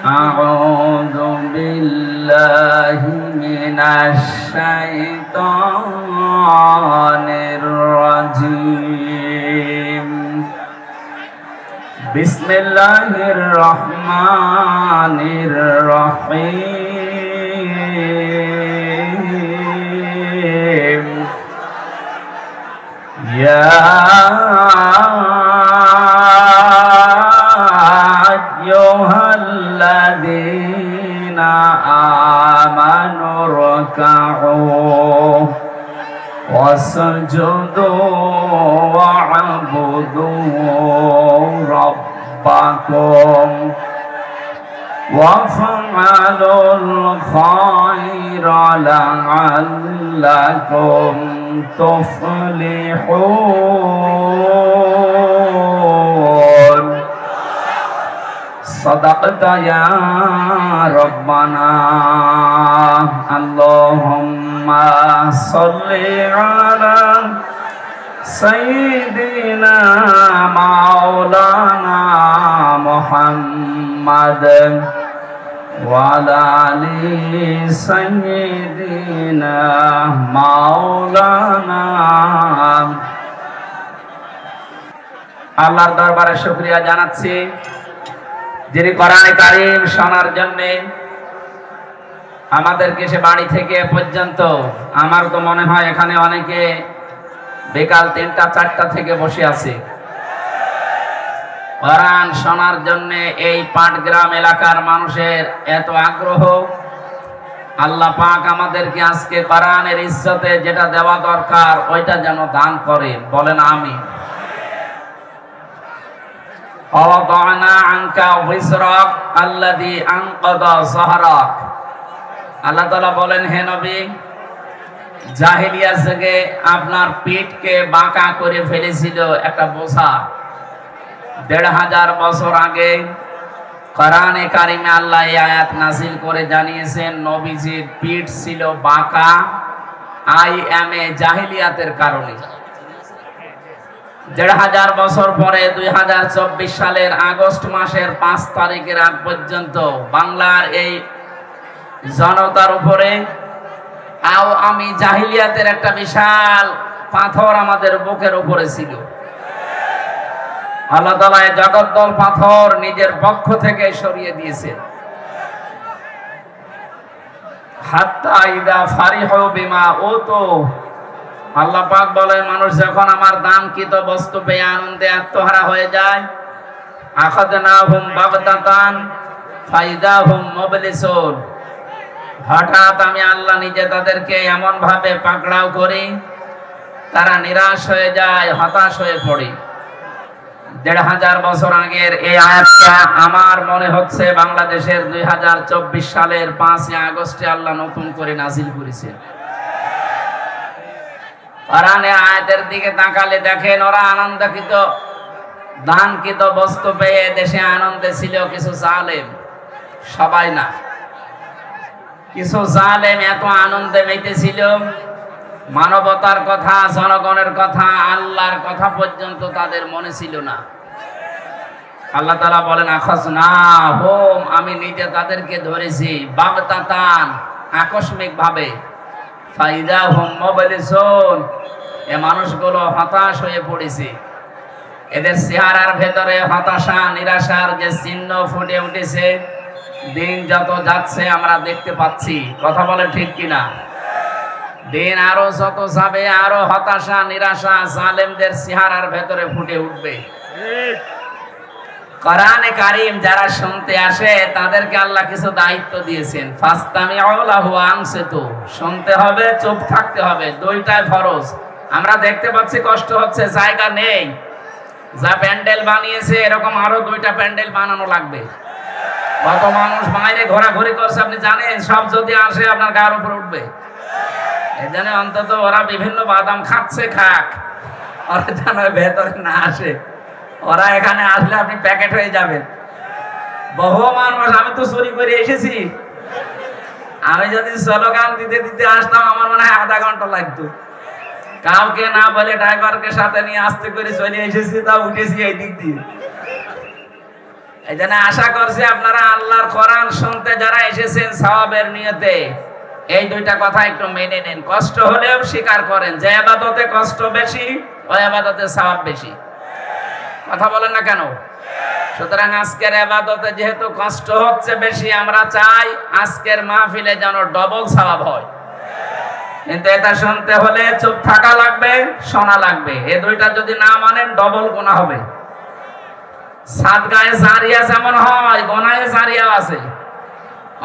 أعوذ بالله من الشيطان الرجيم بسم الله الرحمن الرحيم يا أيها الذين آمنوا اركعوا واسجدوا واعبدوا ربكم وافعلوا الخير لعلكم تفلحون صدقت يا ربنا اللهم صل على سيدنا مولانا محمد وعلى آل سيدنا مولانا আল্লাহর দরবারে শুকরিয়া জানাচ্ছি যিনি কোরআনে কারীম শোনার জন্য আমাদেরকে সে বাড়ি থেকে পর্যন্ত, আমার তো মনে হয় এখানে অনেকে বিকাল ৩টা ৪টা থেকে বসে আছে কোরআন শোনার জন্য। এই পাটগ্রাম এলাকার মানুষের এত আগ্রহ, আল্লাহ পাক আমাদেরকে আজকে কোরআনের ইজ্জতে যেটা দেওয়া দরকার ওইটা যেন দান করে, বলেন আমিন। ওয়াদানা আনকা ওয়িসরাক আল্লাযী আনকাযা যাহরাক। আল্লাহ তাআলা বলেন, হে নবী, জাহেলিয়া থেকে আপনার পিঠকে বাঁকা করে ফেলেছিল একটা বোঝা। ১৫০০ বছর আগে কোরআনে কারিমে আল্লাহ এই আয়াত নাযিল করে জানিয়েছেন নবীজির পিঠ ছিল বাঁকা আইএমএ জাহেলিয়াতের কারণে। ১৫০০ বছর পরে ২০২৪ সালের আগস্ট মাসের ৫ তারিখের আগ পর্যন্ত বাংলার এই জনতার উপরে আমি জাহিলিয়াতের একটা বিশাল পাথর আমাদের বুকের উপরে ছিল। আল্লাহ তাআলা এই জগদ্দল পাথর নিজের পক্ষ থেকে সরিয়ে দিয়েছেন। হাত্তা ইদা ফারিহু বিমা উতু, আল্লাহ পাক বলেন, মানুষ যখন আমার দানকৃত বস্তু পেয়ে আনন্দে আত্মহারা হয়ে যায়, আখাযনাহুম বাগতাতান ফাইদাহুম মুবলিসুন, হঠাৎ আমি আল্লাহ নিজে তাদেরকে এমন ভাবে পাকড়াও করি তারা নিরাশ হয়ে যায়, হতাশ হয়ে পড়ে। ১৫০০ বছর আগের এই আয়াতটা আমার মনে হচ্ছে বাংলাদেশের ২০২৪ সালের ৫ই আগস্টে আল্লাহ নতুন করে নাযিল করেছেন। কোরআনের আয়াতের দিকে তাকালে দেখেন ওরা আনন্দকৃত দানকৃত বস্তু পেয়ে দেশে আনন্দে ছিল কিছু জালেম, সবাই না। কিছু জালেম এত আনন্দে মেতেছিল, মানবতার কথা, জনগণের কথা, আল্লাহর কথা পর্যন্ত তাদের মনে ছিল না। আল্লাহ তাআলা বলেন, আখাযনাহুম, আমি নিজে তাদেরকে ধরেছি, বাগতাতান, আকস্মিক ভাবে, ফাইদাহুম মুবলিসুন, এ মানুষগুলো হতাশ হয়ে পড়েছে। এদের চেহারার ভেতরে হতাশা নিরাশার যে চিহ্ন ফুটে উঠেছে, দিন যত যাচ্ছে আমরা দেখতে পাচ্ছি। কথা বলে ঠিক কিনা? দিন আরো যত যাবে আরো হতাশা নিরাশা জালেমদের চেহারার ভেতরে ফুটে উঠবে। কোরআনে কারীম যারা শুনতে আসে তাদেরকে আল্লাহ কিছু দায়িত্ব দিয়েছেন। ফাসতামিউ লাহু ওয়া আনসিতু, শুনতে হবে, চুপ থাকতে হবে, দুইটাই ফরজ। আমরা দেখতে পাচ্ছি কষ্ট হচ্ছে, জায়গা নেই। যা প্যান্ডেল বানিয়েছে এরকম আরো 2টা প্যান্ডেল বানানো লাগবে। কত মানুষ বাইরে ঘোরাঘুরি করছে আপনি জানেন? সব যদি আসে আপনার গায়ের উপর উঠবে। এই জন্য অন্তত ওরা বিভিন্ন বাদাম খাচ্ছে, খাক, ওরা যেন ভেতরে না আসে। ওরা এখানে আসলে আপনি প্যাকেট হয়ে যাবেন। বহু মানুষ, আমি তো চুরি করে এসেছি, আমি যদি স্লোগান দিতে দিতে আসতাম আমার মনে হয় আধা ঘন্টা লাগতো। কাউকে না বলে ড্রাইভারকে সাথে নিয়ে আস্তে করে চলে এসেছি, তা উঠেছি এই দিক দিয়ে। এই জন্য আশা করছি আপনারা আল্লাহর কোরআন শুনতে যারা এসেছেন সওয়াবের নিয়তে এই দুইটা কথা একটু মেনে নেন। কষ্ট হলেও স্বীকার করেন যে ইবাদতে কষ্ট বেশি, ওই ইবাদতে সওয়াব বেশি। কথা বলেন না কেন? সুতরাং আজকের ইবাদতে যেহেতু কষ্ট হচ্ছে বেশি, আমরা চাই আজকের মাহফিলে যেন ডবল সওয়াব হয়। কিন্তু এটা শুনতে হলে চুপ থাকা লাগবে, শোনা লাগবে। এই দুইটা যদি না মানেন ডবল গুনাহ হবে। সাদগায়ে জারিয়া যেমন হয়, গুনাহে জারিয়াও আছে।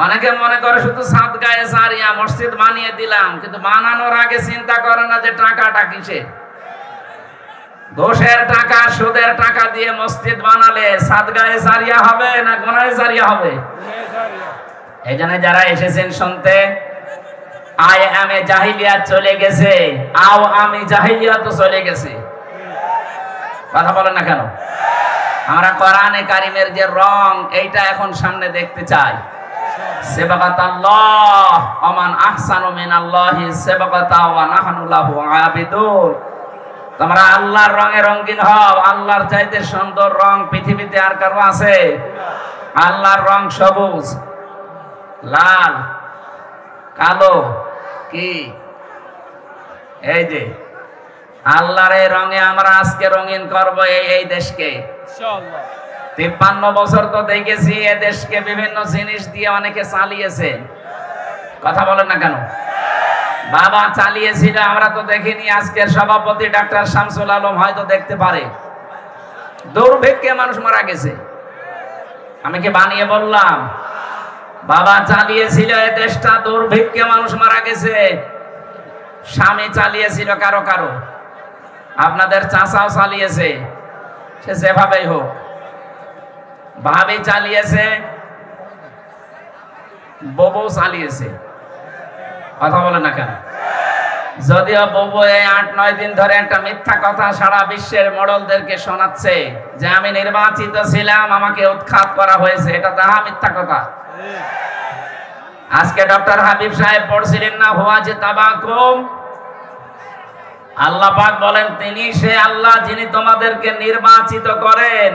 অনেকে মনে করে শুধু সাদগায়ে জারিয়া, মসজিদ বানিয়ে দিলাম, কিন্তু বানানোর আগে চিন্তা করে না যে টাকাটা কিসের। ঘোষের টাকা, সুদের টাকা দিয়ে মসজিদ বানালে সাদগায়ে জারিয়া হবে না গুনাহে জারিয়া হবে? এই জন্য যারা এসেছেন শুনতে, আয় আমি জাহিলিয়াত চলে গেছে, আও আমি জাহিলিয়াত তো চলে গেছে। কথা বলেন না কেন? আমরা কোরআনে কারিমের যে রং, এইটা এখন সামনে দেখতে চাই। সিবগাতাল্লাহ ওমান আহসানু মিনাল্লাহি সিবগাতা ওয়া নাহনু লাহু আবিদুন। তোমরা আল্লাহর রঙে রঙিন হও। আল্লাহর চাইতে সুন্দর রং পৃথিবীতে আর কারো আছে? আল্লাহর রং সবুজ, লাল, কালো, কি এই যে আল্লাহর এই রঙে আমরা আজকে রঙিন করব এই দেশকে ইনশাআল্লাহ। 53 বছর তো দেখেছি এই দেশকে বিভিন্ন জিনিস দিয়ে অনেকে চালিয়েছে। কথা বলেন না কেন? বাবা চালিয়েছিল, আমরা তো দেখিনি। আজকের সভাপতি ডাক্তার শামসুল আলম হয়তো দেখতে পারে। দুর্ভিক্ষে মানুষ মারা গেছে। আমি কি বানিয়ে বললাম? বাবা চালিয়েছিল এই দেশটা, দুর্ভিক্ষে মানুষ মারা গেছে। স্বামী চালিয়েছিল কারো কারো, আপনাদের চাচাও চালিয়েছে, সে যেভাবেই হোক। ভাবি চালিয়েছে, ববু চালিয়েছে। কথা বলে না কেন? যদিও ববু এই 8-9 দিন ধরে একটা মিথ্যা কথা সারা বিশ্বের মডেলদেরকে শোনাচ্ছে যে আমি নির্বাচিত ছিলাম, আমাকে উৎখাত করা হয়েছে। এটা তাহা মিথ্যা কথা। আজকে ডক্টর হাবিব সাহেব পড়ছিলেন না, হুয়া যে তাবাকুম, আল্লাহ পাক বলেন তিনি সে আল্লাহ যিনি তোমাদেরকে নির্বাচিত করেন।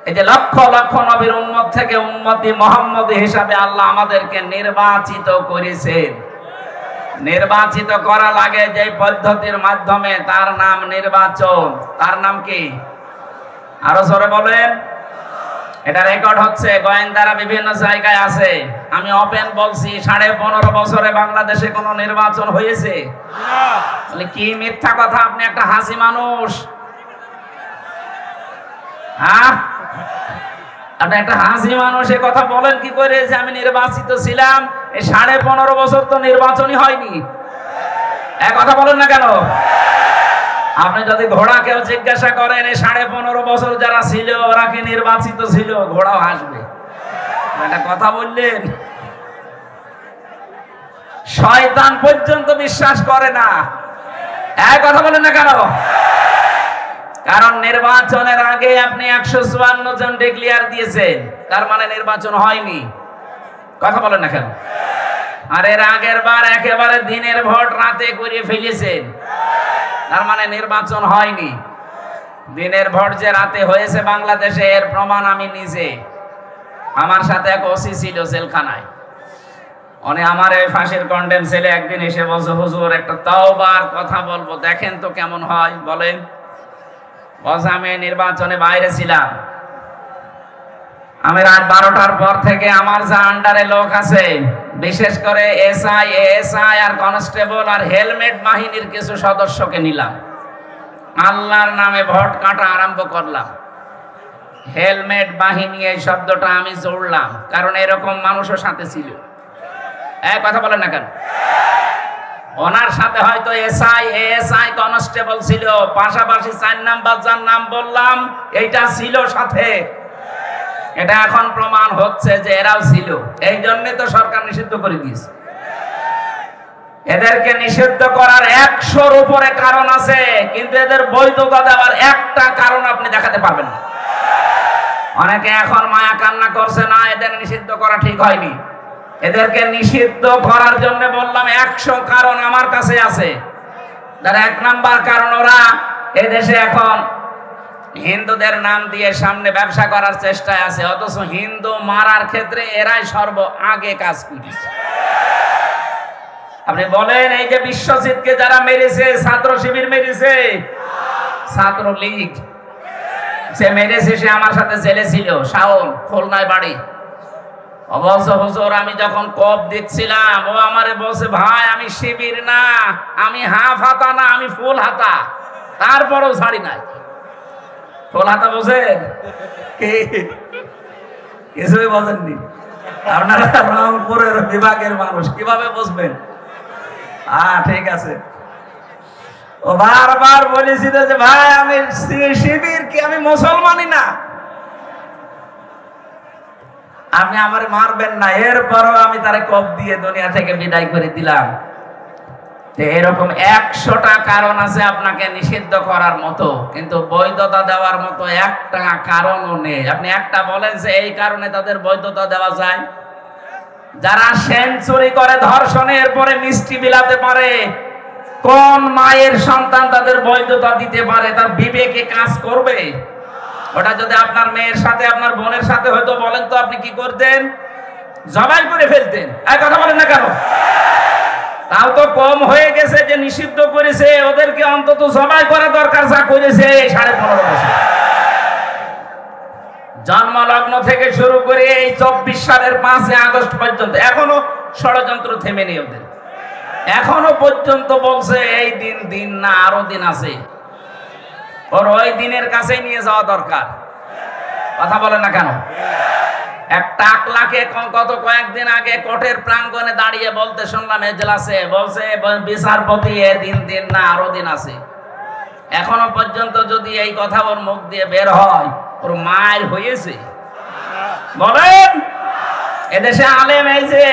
এই যে লক্ষ লক্ষ নবীর উম্মত থেকে উম্মতি মুহাম্মদী হিসাবে আল্লাহ আমাদেরকে নির্বাচিত করেছেন। নির্বাচিত করা লাগে যে পদ্ধতির মাধ্যমে, তার নাম নির্বাচন। তার নাম কি? আরো জোরে বলেন। এটা রেকর্ড হচ্ছে, গোয়েন্দারা বিভিন্ন জায়গায় আছে। আমি ওপেন বলছি, 15.5 বছরে বাংলাদেশে কোন নির্বাচন হয়েছে? না। কি মিথ্যা কথা! আপনি একটা হাসি মানুষ, হ্যাঁ? আপনি একটা হাসি মানুষ, এ কথা বলেন কি করে যে আমি নির্বাচিত ছিলাম? এই 15.5 বছর তো নির্বাচনই হয়নি। এক কথা বলেন না কেন? আপনি যদি ঘোড়াকেও জিজ্ঞাসা করেন এই 15.5 বছর যারা ছিল ওরা কি নির্বাচিত ছিল, ঘোড়াও হাসবে। একটা কথা বললেন। শয়তান পর্যন্ত বিশ্বাস করে না। এক কথা বলেন না কেন? কারণ নির্বাচনের আগে আপনি 154 জন ডিক্লেয়ার দিয়েছেন, তার মানে নির্বাচন হয়নি। কথা বলেন না কেন? আর এর আগের বার একেবারে দিনের ভোট রাতে করে ফেলেছেন, তার মানে নির্বাচন হয়নি। দিনের ভোট যে রাতে হয়েছে বাংলাদেশে, এর প্রমাণ আমি নিজে। আমার সাথে এক ওসি ছিল জেলখানায়। উনি আমার এই ফাঁসির কন্ডেম ছেলে একদিন এসে বলছে, হুজুর একটা তাওবার কথা বলবো, দেখেন তো কেমন হয়। বলেন। বলছে আমি নির্বাচনে বাইরে ছিলাম, আমি রাত 12টার পর থেকে আমার যা আন্ডারে লোক আছে, বিশেষ করে এসআই, এএসআই আর কনস্টেবল আর হেলমেট বাহিনীর কিছু সদস্যকে নিলাম। আল্লাহর নামে ভোট কাটা আরম্ভ করলাম। হেলমেট বাহিনী এই শব্দটা আমি জোড়লাম, কারণ এরকম মানুষও সাথে ছিল। এক কথা বলেন না কেন? ওনার সাথে হয়তো এসআই, এএসআই, কনস্টেবল ছিল, পাশাপাশি 4 নাম্বার যার নাম বললাম এইটা ছিল সাথে। এটা এখন প্রমাণ হচ্ছে যে এরাও ছিল। এই জন্য তো সরকার নিষিদ্ধ করে দিয়েছে। এদেরকে নিষিদ্ধ করার 100-র উপরে কারণ আছে, কিন্তু এদের বৈধতা দেওয়ার একটা কারণ আপনি দেখাতে পারবেন না। অনেকে এখন মায়া কান্না করছে, না এদের নিষিদ্ধ করা ঠিক হয়নি। এদেরকে নিষিদ্ধ করার জন্য বললাম 100 কারণ আমার কাছে আছে। তার 1 নাম্বার কারণ, ওরা এদেশে এখন হিন্দুদের নাম দিয়ে সামনে ব্যবসা করার চেষ্টায় আছে, অথচ হিন্দু মারার ক্ষেত্রে এরাই সর্ব আগে কাজ করেছে। আপনি বলেন, এই যে বিশ্বজিৎকে যারা মেরেছে, ছাত্র শিবির মেরেছে, ছাত্র লীগ সে মেরেছে, সে আমার সাথে জেলে ছিল, শাওন, খুলনায় বাড়ি। অবশ্য হুজুর আমি যখন কপ দিচ্ছিলাম, ও আমারে বলছে, ভাই আমি শিবির না, আমি হাফ হাতা না, আমি ফুল হাতা। তারপরেও ছাড়ি নাই। ফুল হাতা বোঝেন? কিছুই বোঝেননি আপনারা, রংপুরের বিভাগের মানুষ, কিভাবে বুঝবেন? ঠিক আছে। ও বারবার বলেছিল যে ভাই আমি শিবির কি, আমি মুসলমানই না, আপনি আমারে মারবেন না। এরপরও আমি তারে কপ দিয়ে দুনিয়া থেকে বিদায় করে দিলাম। এরকম 100টা কারণ আছে আপনাকে নিষিদ্ধ করার মতো, কিন্তু বৈধতা দেওয়ার মতো একটা কারণও নেই। আপনি একটা বলেন যে এই কারণে তাদের বৈধতা দেওয়া যায়। যারা সেঞ্চুরি করে ধর্ষণের পরে মিষ্টি বিলাতে পারে, কোন মায়ের সন্তান তাদের বৈধতা দিতে পারে? তার বিবেকে কাজ করবে? ওটা যদি আপনার মেয়ের সাথে, আপনার বোনের সাথে হয়তো, বলেন তো আপনি কি করতেন? জবাই করে ফেলতেন। এই কথা বলেন না কেন? তাও তো কম হয়ে গেছে যে নিষিদ্ধ করেছে, ওদেরকে অন্তত জবাই করা দরকার, যা করেছে 15.5 বছর। জন্মলগ্ন থেকে শুরু করে এই 24 সালের 5 আগস্ট পর্যন্ত এখনো ষড়যন্ত্র থেমেনি ওদের। এখনো পর্যন্ত বলছে এই দিন দিন না, আরো দিন আছে। ওর ওই দিনের কাছে নিয়ে যাওয়া দরকার। কথা বলে না কেন? এক টাকলাকে কয়েকদিন আগে কোর্টের প্রাঙ্গণে দাঁড়িয়ে বলতে শুনলাম এজলাসে, বলছে বিচারপতি এ দিন দিন না, আরো দিন আছে। এখনো পর্যন্ত যদি এই কথা ওর মুখ দিয়ে বের হয়, ওর মায়ের হয়েছে? বলেন, এদেশে আলেম, এই যে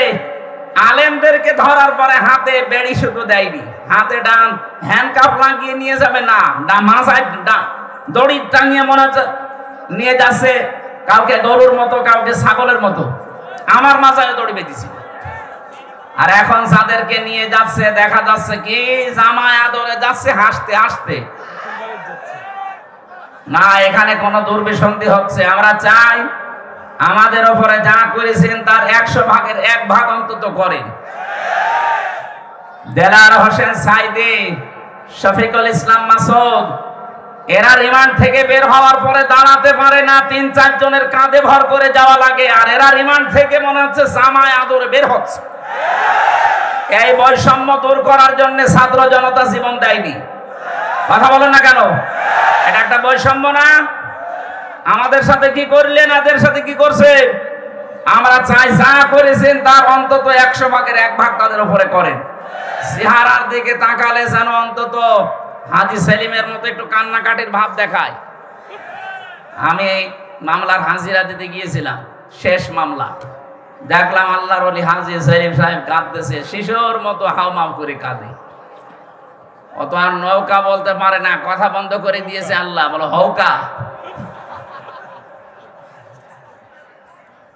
আলেমদেরকে ধরার পরে হাতে বেড়ি শুধু দেয়নি, হাতে ডান হ্যান্ডকাপ লাগিয়ে নিয়ে যাবে না, মাথায় দড়ি টাঙিয়ে মনে হচ্ছে নিয়ে যাচ্ছে, কাউকে গরুর মতো, কাউকে ছাগলের মতো। আমার মাথায় দড়ি বেঁধেছিল। আর এখন যাদেরকে নিয়ে যাচ্ছে, দেখা যাচ্ছে কি জামায় আদরে যাচ্ছে হাসতে হাসতে। না, এখানে কোন দুর্বিসন্ধি হচ্ছে। আমরা চাই আমাদের উপরে যা করেছেন তার 100 ভাগের 1 ভাগ অন্তত করেন। দেলার হোসেন সাইদি, শফিকুল ইসলাম মাসুদ, এরা রিমান্ড থেকে বের হওয়ার পরে দাঁড়াতে পারে না, 3-4 জনের কাঁধে ভর করে যাওয়া লাগে। আর এরা রিমান্ড থেকে মনে হচ্ছে জামায় আদরে বের হচ্ছে। এই বৈষম্য দূর করার জন্য ছাত্র জনতা জীবন দেয়নি। কথা বলেন না কেন? এটা একটা বৈষম্য না? আমাদের সাথে কি করলেন, এদের সাথে কি করছে? আমরা চাই যা করেছেন তার অন্তত 100 ভাগের 1 ভাগ তাদের উপরে করেন। চেহারার দিকে তাকালে যেন অন্তত হাজী সেলিমের মতো একটু কান্নাকাটির ভাব দেখায়। আমি মামলার হাজিরা দিতে গিয়েছিলাম, শেষ মামলা, দেখলাম আল্লাহর ওলি হাজী সেলিম সাহেব কাঁদতেছে, শিশুর মতো হাউমাউ করে কাঁদে। অত আর নৌকা বলতে পারে না, কথা বন্ধ করে দিয়েছে আল্লাহ, বলো হৌকা।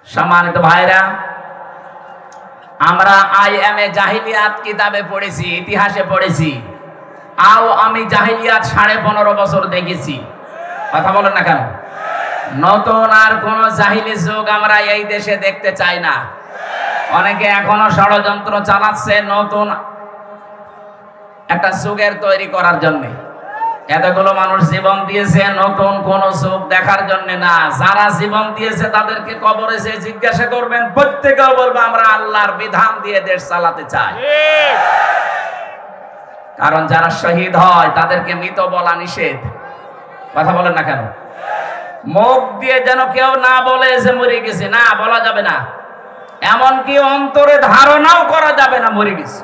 সম্মানিত ভাইরা, আমরা আইএমএ জাহিলিয়াত কিতাবে পড়েছি, ইতিহাসে পড়েছি, আমি জাহিলিয়াত 15.5 বছর দেখেছি। কথা বলেন না কেন? নতুন আর কোন জাহিলি যুগ আমরা এই দেশে দেখতে চাই না। অনেকে এখনো ষড়যন্ত্র চালাচ্ছে নতুন একটা যুগের তৈরি করার জন্য। এতগুলো মানুষ জীবন দিয়েছে নতুন কোন যুগ দেখার জন্য না। যারা জীবন দিয়েছে তাদেরকে কবরে যে জিজ্ঞাসা করবেন, প্রত্যেকেও বলবে আমরা আল্লাহর বিধান দিয়ে দেশ চালাতে চাই। কারণ যারা শহীদ হয় তাদেরকে মৃত বলা নিষেধ। কথা বলেন না কেন? মুখ দিয়ে যেন কেউ না বলে যে মরে গেছে, না বলা যাবে না। এমনকি অন্তরে ধারণাও করা যাবে না মরে গেছে।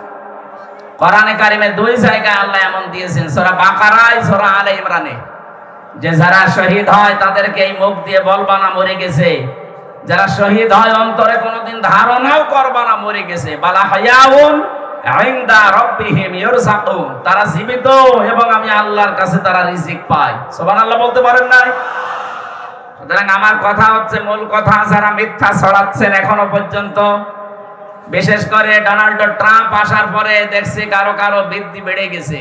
কোরআনে কারিমে 2 জায়গায় আল্লাহ এমন দিয়েছেন, সূরা বাকারায়, সূরা আলে ইমরানে, যে যারা শহীদ হয় তাদেরকে এই মুখ দিয়ে বলবা না মরে গেছে। যারা শহীদ হয় অন্তরে কোনোদিন ধারণাও করবা না মরে গেছে। বালা হায়াউন ইনদা রাব্বিহিম ইরযাকুন, তারা জীবিত এবং আমি আল্লাহর কাছে তারা রিজিক পায়। সুবহানাল্লাহ বলতে পারেন না? সুতরাং আমার কথা হচ্ছে, মূল কথা, যারা মিথ্যা ছড়াচ্ছেন এখনো পর্যন্ত, বিশেষ করে ডোনাল্ড ট্রাম্প আসার পরে দেখছি কারো কারো বৃদ্ধি বেড়ে গেছে।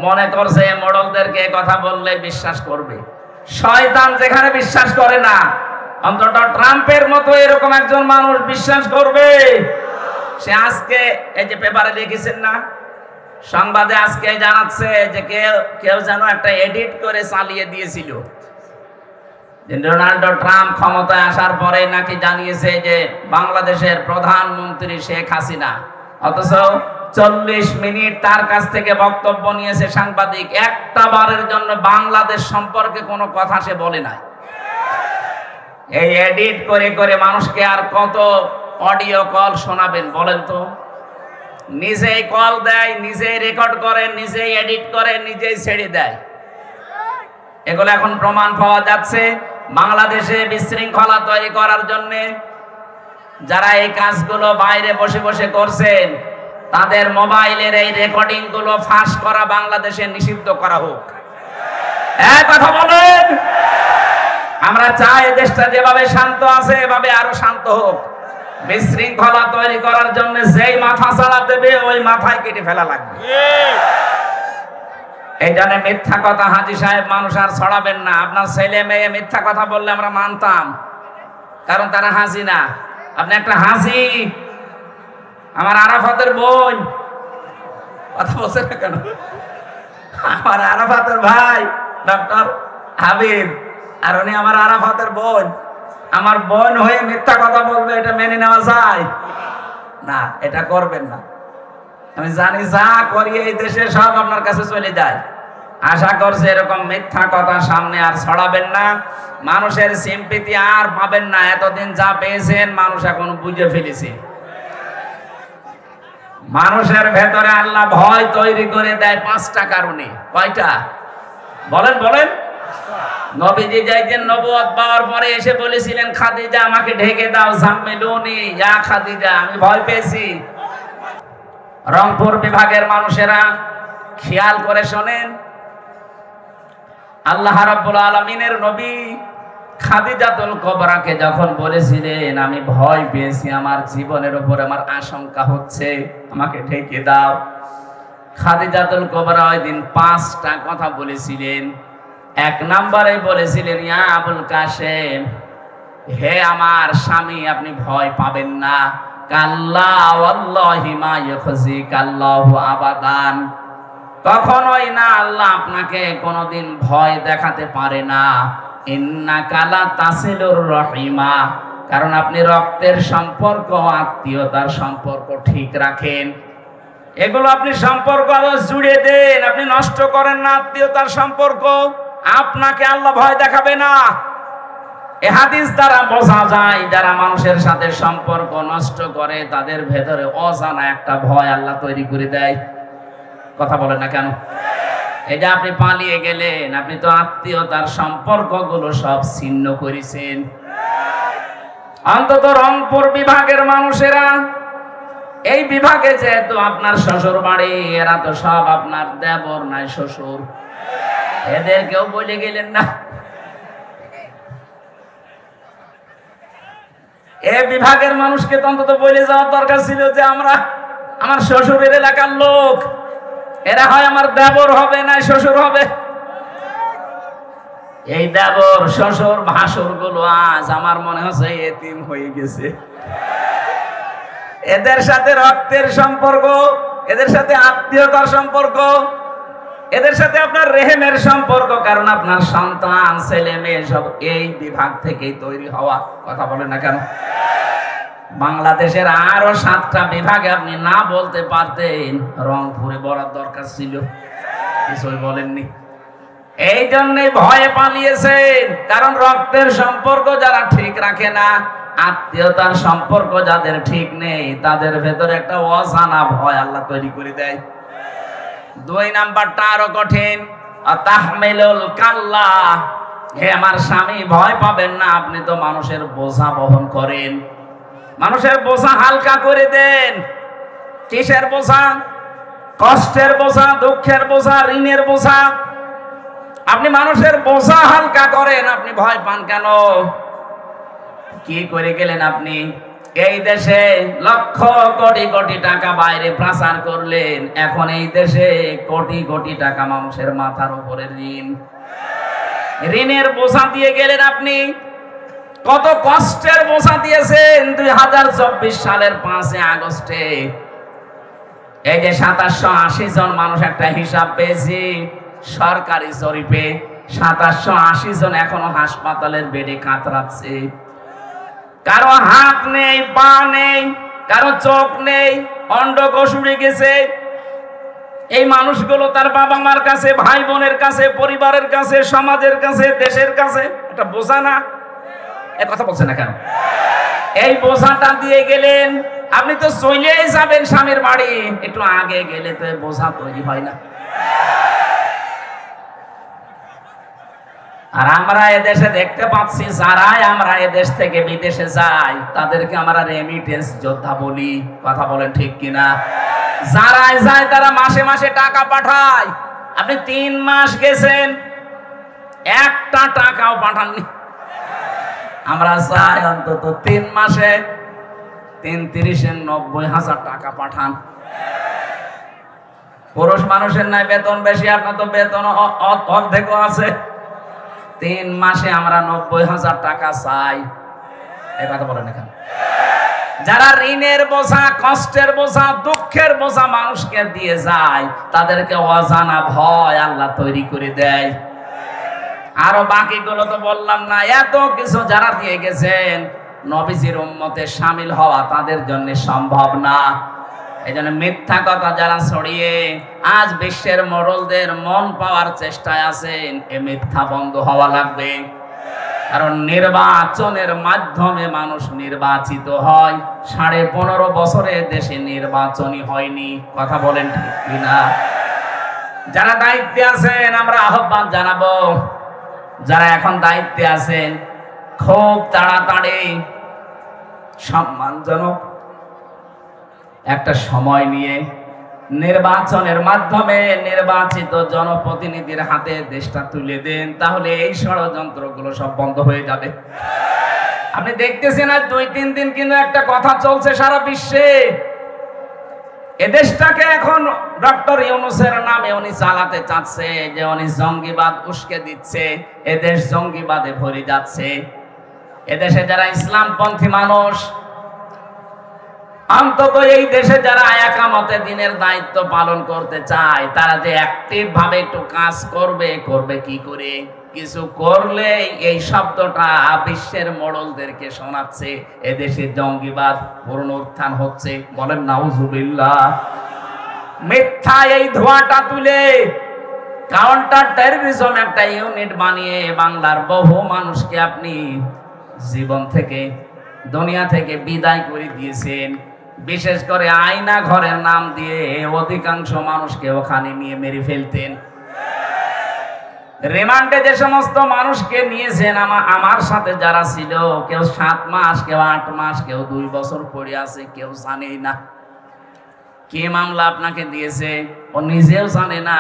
মনে করছে মডলদেরকে কথা বললে বিশ্বাস করবে। শয়তান যেখানে বিশ্বাস করে না, অন্তত ট্রাম্পের মতো এরকম একজন মানুষ বিশ্বাস করবে। সে আজকে এই যে পেপারে লিখেছেন না, সংবাদে আজকে জানাচ্ছে যে কেউ যেন একটা এডিট করে চালিয়ে দিয়েছিল। ডোনাল্ড ট্রাম্প ক্ষমতায় আসার পরে নাকি জানিয়েছে যে বাংলাদেশের প্রধানমন্ত্রী শেখ হাসিনা, অথচ 40 মিনিট তার কাছ থেকে বক্তব্য নিয়েছে সাংবাদিক, একটা বারের জন্য বাংলাদেশ সম্পর্কে কোনো কথা সে বলে নাই। এই এডিট করে করে মানুষকে আর কত অডিও কল শোনাবেন বলেন তো? নিজেই কল দেয়, নিজেই রেকর্ড করে, নিজেই এডিট করে, নিজেই ছেড়ে দেয়। এগুলো এখন প্রমাণ পাওয়া যাচ্ছে। বাংলাদেশে বিশৃঙ্খলা তৈরি করার জন্য যারা এই কাজগুলো বাইরে বসে বসে করছেন, তাদের মোবাইলের এই রেকর্ডিং গুলো ফাঁস করা বাংলাদেশে নিষিদ্ধ করা হোক। এক কথা বলেন। আমরা চাই দেশটা যেভাবে শান্ত আছে এভাবে আরো শান্ত হোক। বিশৃঙ্খলা তৈরি করার জন্য যেই মাথা চালা দেবে ওই মাথায় কেটে ফেলা লাগবে। এই জন্য মিথ্যা কথা হাজী সাহেব মানুষ আর ছড়াবেন না। আপনার ছেলে মেয়ে মিথ্যা কথা বললে আমরা মানতাম, কারণ তারা হাজি না। আপনি একটা হাজি। আমার আরাফাতের বোন, কথা বলছে না কেন? আমার আরাফাতের ভাই ডক্টর হাবিব, আর উনি আমার আরাফাতের বোন। আমার বোন হয়ে মিথ্যা কথা বলবে, এটা মেনে নেওয়া যায় না। এটা করবেন না। আমি জানি যা করি এই দেশে সব আপনার কাছে চলে যায়। আশা করছি এরকম মিথ্যা কথা সামনে আর ছড়াবেন না। মানুষের সিম্পিতি আর পাবেন না। এতদিন যা পেয়েছেন মানুষ এখন বুঝে ফেলেছে। মানুষের ভেতরে আল্লাহ ভয় তৈরি করে দেয় 5টা কারণে। কয়টা বলেন বলেন? নবীজি যাইতেন নবুয়ত পাওয়ার পরে এসে বলেছিলেন, খাদিজা আমাকে ঢেকে দাও, জাম্মিলুনি ইয়া খাদিজা, আমি ভয় পেয়েছি। রংপুর বিভাগের মানুষেরা খেয়াল করে শোনেন, আল্লাহ রাব্বুল আলামিনের নবী খাদিজাতুল কুবরাকে যখন বলেছিলেন আমি ভয় পেয়েছি, আমার জীবনের উপর আমার আশঙ্কা হচ্ছে, আমাকে ঢেকে দাও, খাদিজাতুল কুবরা ওই দিন 5টা কথা বলেছিলেন। 1 নম্বরে বলেছিলেন, ইয়া আবুল কাসেম, হে আমার স্বামী আপনি ভয় পাবেন না। কাল্লা ওয়াল্লাহি মা ইউখজিকাল্লাহু আবাদান, কখনোই না, আল্লাহ আপনাকে কোনোদিন ভয় দেখাতে পারে না। ইন্নাকা লা তাসিলুর রহিমা, কারণ আপনি রক্তের সম্পর্ক, আত্মীয়তার সম্পর্ক ঠিক রাখেন। এগুলো আপনি সম্পর্ক আরো জুড়ে দেন, আপনি নষ্ট করেন না আত্মীয়তার সম্পর্ক, আপনাকে আল্লাহ ভয় দেখাবে না। এ হাদিস দ্বারা বোঝা যায় যারা মানুষের সাথে সম্পর্ক নষ্ট করে তাদের ভেতরে অজানা একটা ভয় আল্লাহ তৈরি করে দেয়। কথা বলেন না কেন? এই যে আপনি পালিয়ে গেলেন, আপনি তো আত্মীয়তার সম্পর্কগুলো সব ছিন্ন করেছেন। অন্তত রংপুর বিভাগের মানুষেরা, এই বিভাগে যেহেতু আপনার শ্বশুর বাড়ি, এরা তো সব আপনার দেবর নাই শ্বশুর, এদেরকেও বলে গেলেন না। এ বিভাগের মানুষকে তো অন্তত বলে যাওয়ার দরকার ছিল যে আমরা, আমার শ্বশুরের এলাকার লোক, এরা হয় আমার দেবর হবে না শ্বশুর হবে। এই দেবর শ্বশুর ভাসুর গুলো আজ আমার মনে হচ্ছে এতিম হয়ে গেছে। এদের সাথে রক্তের সম্পর্ক, এদের সাথে আত্মীয়তার সম্পর্ক, এদের সাথে আপনার রেহেমের সম্পর্ক, কারণ আপনার সন্তান ছেলে মেয়ে সব এই বিভাগ থেকেই তৈরি হওয়া। কথা বলেন না কেন? বাংলাদেশের আরো 7টা বিভাগে আপনি না বলতে পারতেন, রংপুরে বলার দরকার ছিল, কিছুই বলেননি। এই জন্যই ভয়ে পালিয়েছেন, কারণ রক্তের সম্পর্ক যারা ঠিক রাখে না, আত্মীয়তার সম্পর্ক যাদের ঠিক নেই, তাদের ভেতরে একটা অজানা ভয় আল্লাহ তৈরি করে দেয়। 2 নাম্বারটা আরো কঠিন, তাহমিলুল কাল্লা, হে আমার স্বামী ভয় পাবেন না, আপনি তো মানুষের বোঝা বহন করেন, মানুষের বোঝা হালকা করে দেন। কিসের বোঝা? কষ্টের বোঝা, দুঃখের বোঝা, ঋণের বোঝা। আপনি মানুষের বোঝা হালকা করেন, আপনি ভয় পান কেন? কি করে গেলেন আপনি? এই দেশে লক্ষ কোটি কোটি টাকা বাইরে পাচার করলেন, এখন এই দেশে কোটি কোটি টাকা মানুষের মাথার উপরে ঋণ। ঋণের বোঝা দিয়ে গেলেন আপনি। কত কষ্টের বোঝা দিয়েছেন। 2024 সালের 5 আগস্টে এই যে 2780 জন মানুষ, একটা হিসাব পেয়েছি সরকারি জরিপে, 2780 জন এখনো হাসপাতালের বেডে কাতরাচ্ছে। কারো হাত নেই, পা নেই, কারো চোখ নেই, অন্ডকোষ উড়ে গেছে। এই মানুষগুলো তার বাবা মার কাছে, ভাই বোনের কাছে, পরিবারের কাছে, সমাজের কাছে, দেশের কাছে একটা বোঝা না? এ কথা বলছে না কেন? এই বোঝাটা দিয়ে গেলেন। আপনি তো চলেই যাবেন স্বামীর বাড়ি, একটু আগে গেলে তো বোঝা তৈরি হয় না। আর আমরা এদেশে দেখতে পাচ্ছি, যারাই আমরা এদেশ থেকে বিদেশে যাই তাদেরকে আমরা রেমিটেন্স যোদ্ধা বলি। কথা বলেন ঠিক কিনা? যারাই যায় তারা মাসে মাসে টাকা পাঠায়। আপনি 3 মাস গেছেন, একটা টাকাও পাঠাননি। আমরা চাই অন্তত 3 মাসে ৩-৩-৯০,০০০ টাকা পাঠান। পুরুষ মানুষের নাই বেতন বেশি, আপনার তো বেতন অর্ধেকও আছে। 3 মাসে আমরা ৯০,০০০ টাকা চাই। এই কথা বলেন এখানে। যারা ঋণের বোঝা, কষ্টের বোঝা, দুঃখের বোঝা মানুষকে দিয়ে যায়, তাদেরকে অজানা ভয় আল্লাহ তৈরি করে দেয়। আরো বাকিগুলো তো বললাম না। এত কিছু যারা দিয়ে গেছেন, নবীজির উম্মতে শামিল হওয়া তাদের জন্য সম্ভব না। এই জন্য মিথ্যা কথা যারা ছড়িয়ে আজ বিশ্বের মোড়লদের মন পাওয়ার চেষ্টায় আছেন, এ মিথ্যা বন্ধ হওয়া লাগবে। কারণ নির্বাচনের মাধ্যমে মানুষ নির্বাচিত হয়। 15.5 বছরে দেশে নির্বাচনই হয়নি। কথা বলেন ঠিক কিনা? যারা দায়িত্বে আছেন আমরা আহ্বান জানাবো, যারা এখন দায়িত্বে আছেন খুব তাড়াতাড়ি সম্মানজনক একটা সময় নিয়ে নির্বাচনের মাধ্যমে নির্বাচিত জনপ্রতিনিধির হাতে দেশটা তুলে দেন, তাহলে এই ষড়যন্ত্রগুলো সব বন্ধ হয়ে যাবে। আপনি দেখতেছেন আজ 2-3 দিন কিন্তু একটা কথা চলছে সারা বিশ্বে। এদেশটাকে এখন ডক্টর ইউনূসের নামে উনি চালাতে চাচ্ছে, যে উনি জঙ্গিবাদ উস্কে দিচ্ছে, এদেশ জঙ্গিবাদে ভরে যাচ্ছে। এদেশে যারা ইসলামপন্থী মানুষ, অন্তত এই দেশে যারা একামতে দিনের দায়িত্ব পালন করতে চায়, তারা যে অ্যাক্টিভ ভাবে একটু কাজ করবে কি করে? কিছু করলে এই শব্দটা বিশ্বের মোড়লদেরকে শোনাচ্ছে, এদেশে জঙ্গিবাদ পুনরুত্থান হচ্ছে। বলেন নাউজুবিল্লাহ। মিথ্যা এই ধোঁয়াটা তুলে কাউন্টার টেররিজম একটা ইউনিট বানিয়ে বাংলার বহু মানুষকে আপনি জীবন থেকে, দুনিয়া থেকে বিদায় করে দিয়েছেন। বিশেষ করে আয়না ঘরের নাম দিয়ে অধিকাংশ মানুষকে ওখানে নিয়ে মেরে ফেলতেন। রিমান্ডে যে সমস্ত মানুষকে নিয়েছেন, আমার সাথে যারা ছিল, কেউ 7 মাস, কেউ 8 মাস, কেউ 2 বছর পড়ে আছে, কেউ জানেই না কি মামলা আপনাকে দিয়েছে। ও নিজেও জানে না,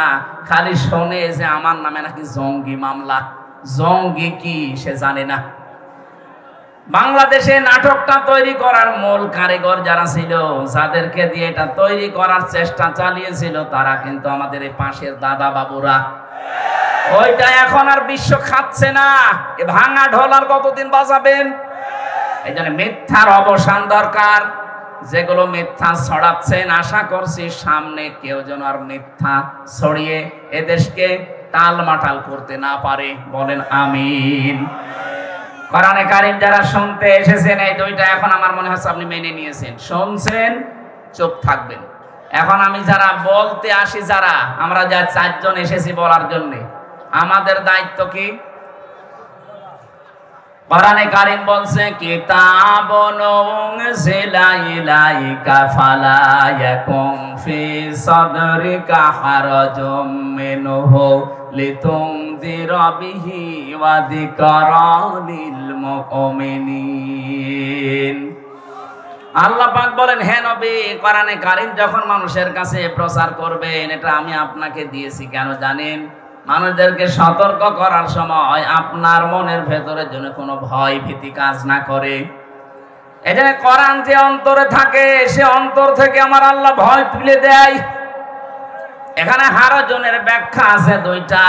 খালি শোনে যে আমার নামে নাকি জঙ্গি মামলা। জঙ্গি কি সে জানে না। বাংলাদেশে নাটকটা তৈরি করার মূল কারিগর যারা ছিল, যাদেরকে দিয়ে এটা তৈরি করার চেষ্টা চালিয়েছিল, তারা কিন্তু আমাদের এই পাশের দাদা বাবুরা। ওইটা এখন আর বিশ্ব খাচ্ছে না। এ ভাঙা ঢোল আর কতদিন বাজাবেন? এই জন্য মিথ্যার অবসান দরকার। যেগুলো মিথ্যা ছড়াচ্ছেন, আশা করছি সামনে কেউ যেন আর মিথ্যা ছড়িয়ে এদেশকে টালমাটাল করতে না পারে। বলেন আমিন। কোরআনে কারীম যারা শুনতে এসেছেন, এই 2টা এখন আমার মনে হচ্ছে আপনি মেনে নিয়েছেন। শুনছেন, চুপ থাকবেন। এখন আমি যারা বলতে আসি, যারা আমরা যা 4 জন এসেছি বলার জন্য, আমাদের দায়িত্ব কি? কোরআনে কারীম বলছে, কিতাবুন উনজিলা ইলাইকা ফালা ইয়াকুম ফি সাদরিকা হারাজুম মিনহু লিতুনযিরা বিহি ওয়া যিকরা লিল মুমিনিন। আল্লাহ পাক বলেন, হে নবী, কোরআনে কারীম যখন মানুষের কাছে প্রচার করবেন, এটা আমি আপনাকে দিয়েছি কেন জানেন? মানুষদেরকে সতর্ক করার সময় আপনার মনের ভেতরে যেন কোনো ভয় ভীতি কাজ না করে। এজন্য কোরআন যে অন্তরে থাকে সে অন্তর থেকে আমার আল্লাহ ভয় তুলে দেয়। এখানে হারজনের ব্যাখ্যা আছে দুইটা।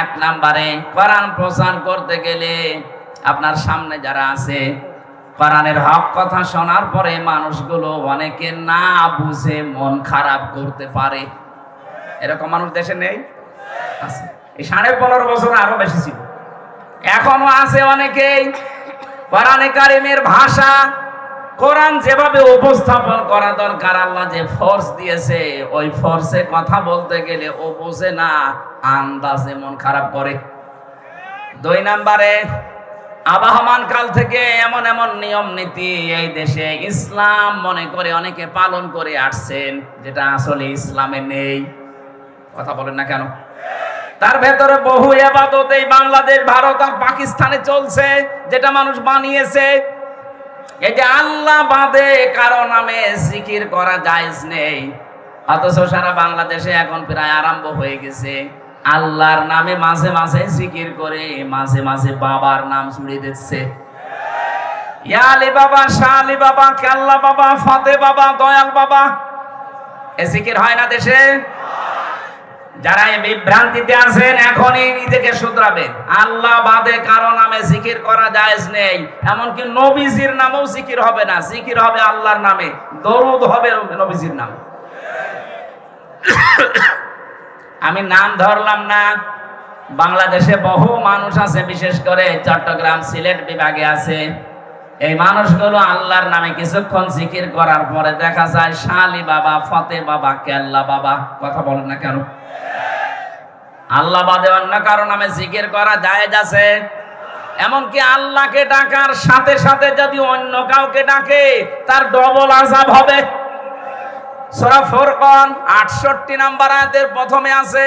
এক নম্বরে কোরআন প্রচার করতে গেলে আপনার সামনে যারা আছে কোরআনের হক কথা শোনার পরে মানুষগুলো অনেকে না বুঝে মন খারাপ করতে পারে। এরকম মানুষ দেশে নেই? আছে। এই 15.5 বছর আরো বেশি ছিল, এখনো আছে অনেকেই। কোরআনে কারিমের ভাষা, কোরআন যেভাবে উপস্থাপন করা দরকার, আল্লাহ যে ফোর্স দিয়েছে ওই ফোর্সে কথা বলতে গেলে ও বোঝে না, আন্দাজে মন খারাপ করে। 2 নম্বরে আবহমান কাল থেকে এমন এমন নিয়ম নীতি এই দেশে ইসলাম মনে করে অনেকে পালন করে আসছেন, যেটা আসলে ইসলামে নেই। কথা বলেন না কেন? তার ভেতরে বহু ইবাদত এই বাংলাদেশ, ভারত আর পাকিস্তানে চলছে, যেটা মানুষ বানিয়েছে। এই যে আল্লাহ বাদে কারো নামে জিকির করা জায়েজ নেই, অথচ সারা বাংলাদেশে এখন প্রায় আরম্ভ হয়ে গেছে। আল্লাহর নামে মাঝে মাঝে জিকির করে, মাঝে মাঝে বাবার নাম জুড়ে দিচ্ছে। ইয়া আলী বাবা, শাহ আলী বাবা, কেল্লা বাবা, ফতে বাবা, দয়াল বাবা, এ জিকির হয় না দেশে? যারা এই বিভ্রান্তিতে আছেন এখনই নিজেকে শুধরাবেন। আল্লাহ বাদে কারো নামে জিকির করা জায়েজ নেই, এমনকি নবীজির নামেও জিকির হবে না। জিকির হবে আল্লাহর নামে, দরুদ হবে নবীজির নামে। আমি নাম ধরলাম না, বাংলাদেশে বহু মানুষ আছে, বিশেষ করে চট্টগ্রাম সিলেট বিভাগে আছে। এই মানুষগুলো আল্লাহর নামে কিছুক্ষণ জিকির করার পরে দেখা যায় শালি বাবা, ফতে বাবা, কেল্লা বাবা। কথা বলেন না কেন? আল্লাহ বাদে অন্য কারো নামে জিকির করা জায়েজ আছে। এমনকি আল্লাহকে ডাকার সাথে সাথে যদি অন্য কাউকে ডাকে তার ডবল আযাব হবে। সূরা ফুরকান 68 নম্বর আয়াতের প্রথমে আছে,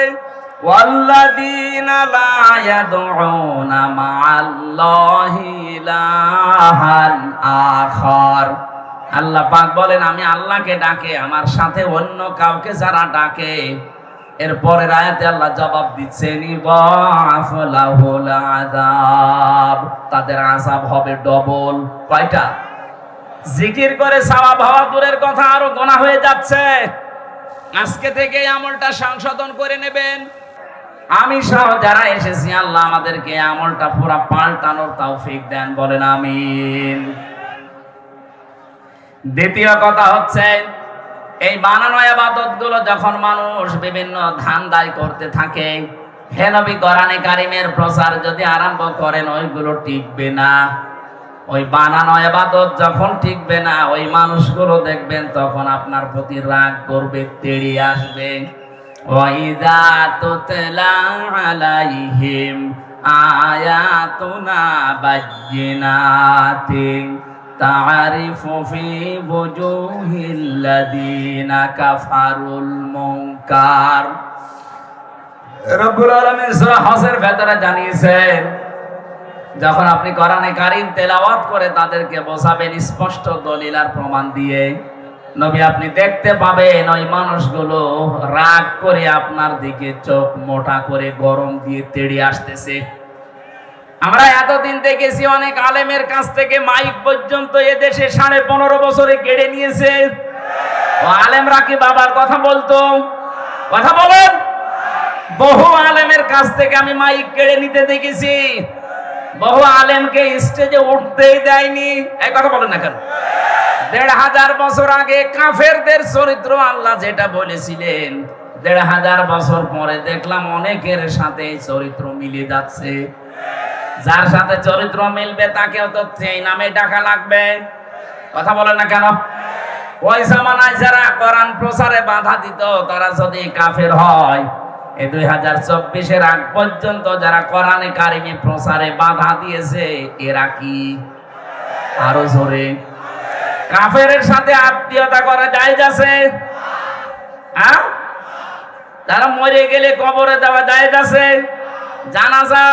ওয়াল্লাযীনা লা ইয়াদউনা মা'আল্লাহি ইলাহান আখার। আল্লাহ পাক বলেন, আমি আল্লাহকে ডাকে, আমার সাথে অন্য কাউকে যারা ডাকে, এরপরের আয়াতে আল্লাহ জবাব দিচ্ছেন, ইবাফ লাহুল আযাব, তাদের আযাব হবে ডবল। কয়টা? জিকির করে সওয়াব হওয়া দূরের কথা, আরো গুনাহ হয়ে যাচ্ছে। আজকে থেকে আমলটা সংশোধন করে নেবেন। আমি সহ যারা এসেছি, আল্লাহ আমাদেরকে আমলটা পুরো পাল্টানোর তৌফিক দেন, বলেন আমিন। দ্বিতীয় কথা হচ্ছে, এই বানানো ইবাদত গুলো যখন মানুষ বিভিন্ন ধান্দায় করতে থাকে, হে নবী কোরআনে কারিমের প্রচার যদি আরম্ভ করেন, ওইগুলো টিকবে না। ওই বানানো ইবাদত যখন টিকবে না, ওই মানুষগুলো দেখবেন তখন আপনার প্রতি রাগ করবে, তেড়ে আসবে। ওয়াইদা তুতলা আলাইহিম আয়াতুনা বায়্যিনাতিন তা'রিফু ফি বুজুহিল্লাযীনা কাফারুল মুনকার। রব্বুল আলামিন সূরা হজের ভেতরে জানিয়েছেন, যখন আপনি কোরআনে কারীম তেলাওয়াত করে তাদেরকে বোঝাবেন স্পষ্ট দলিল আর প্রমাণ দিয়ে, নবী আপনি দেখতে পাবেন ওই মানুষগুলো রাগ করে আপনার দিকে চোখ মোটা করে গরম দিয়ে তেড়ে আসতেছে। আমরা এতদিন দেখেছি অনেক আলেমের কাছ থেকে মাইক পর্যন্ত এদেশে 15.5 বছরে কেড়ে নিয়েছে। ও আলেমরা কি বাবার কথা বলতো? কথা বলেন। বহু আলেমের কাছ থেকে আমি মাইক কেড়ে নিতে দেখেছি, বহু আলেমকে স্টেজে উঠতেই দেয়নি। এই কথা বলেন না কেন? 1500 বছর আগে কাফেরদের চরিত্র আল্লাহ যেটা বলেছিলেন, 1500 বছর পরে দেখলাম অনেকের সাথে চরিত্র মিলে যাচ্ছে। যার সাথে চরিত্র মিলবে তাকেও তো সেই নামে ডাকা লাগবে। কথা বলেন না কেন? ওই জামানায় যারা কোরআন প্রচারে বাধা দিত, তারা যদি কাফের হয়, এই 2024-এর আগ পর্যন্ত যারা কোরআনে কারিমে প্রচারে বাধা দিয়েছে, এরা কি আরো জোরে? কাফেরের সাথে আত্মীয়তা করা জায়েজ আছে? হ্যাঁ, তারা মরে গেলে কবরে দেওয়া জায়েজ আছে? জানাজা,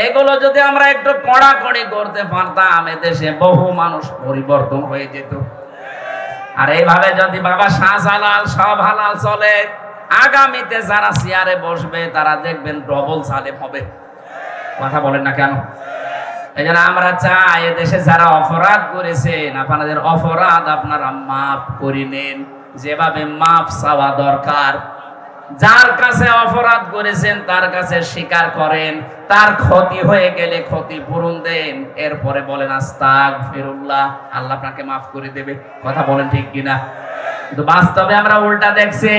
এগুলো যদি আমরা একটু কড়াকড়ি করতে পারতাম, এদেশে বহু মানুষ পরিবর্তন হয়ে যেত। আর এইভাবে যদি বাবা শাহজালাল সব হালাল চলে, আগামীতে যারা চেয়ারে বসবে তারা দেখবেন ডবল সালেম হবে। কথা বলেন না কেন? এজন্য আমরা চাই এদেশে যারা অপরাধ করেছেন আপনাদের অপরাধ আপনারা মাফ করে নেন, যেভাবে মাফ চাওয়া দরকার। যার কাছে অপরাধ করেছেন তার কাছে স্বীকার করেন, তার ক্ষতি হয়ে গেলে ক্ষতিপূরণ দেন, এরপরে বলেন আস্তাগফিরুল্লাহ, আল্লাহ আপনাকে মাফ করে দেবে। কথা বলেন ঠিক কিনা? কিন্তু বাস্তবে আমরা উল্টা দেখছি,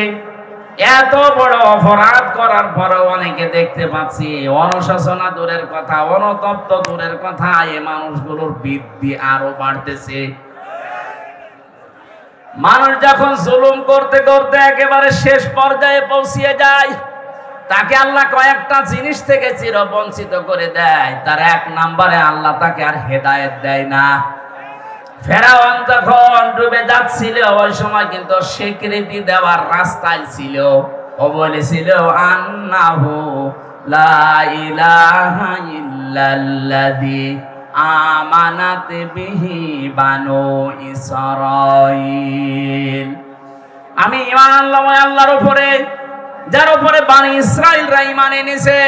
এত বড় অপরাধ করার পরেও অনেকে দেখতে পাচ্ছি অনুশোচনা দূরের কথা, অনুতপ্ত দূরের কথা, এই মানুষগুলোর বৃদ্ধি আরো বাড়তেছে। মানুষ যখন জুলুম করতে করতে একেবারে শেষ পর্যায়ে পৌঁছিয়ে যায়, তাকে আল্লাহ কয়েকটা জিনিস থেকে চিরবঞ্চিত করে দেয়। তার এক নম্বরে আল্লাহ তাকে আর হেদায়েত দেয় না। ফেরাউন যখন ডুবে যাচ্ছিল ওই সময় কিন্তু স্বীকৃতি দেওয়ার রাস্তায় ছিল। ও বলেছিল আন্নাহু লা ইলাহা ইল্লাল্লাযী আমানাত বিহি বানু ইসরাঈল। আমি ঈমান আনলাম আল্লাহর উপরে, যার উপরে বানি ইসরাঈলরা ঈমান এনেছে।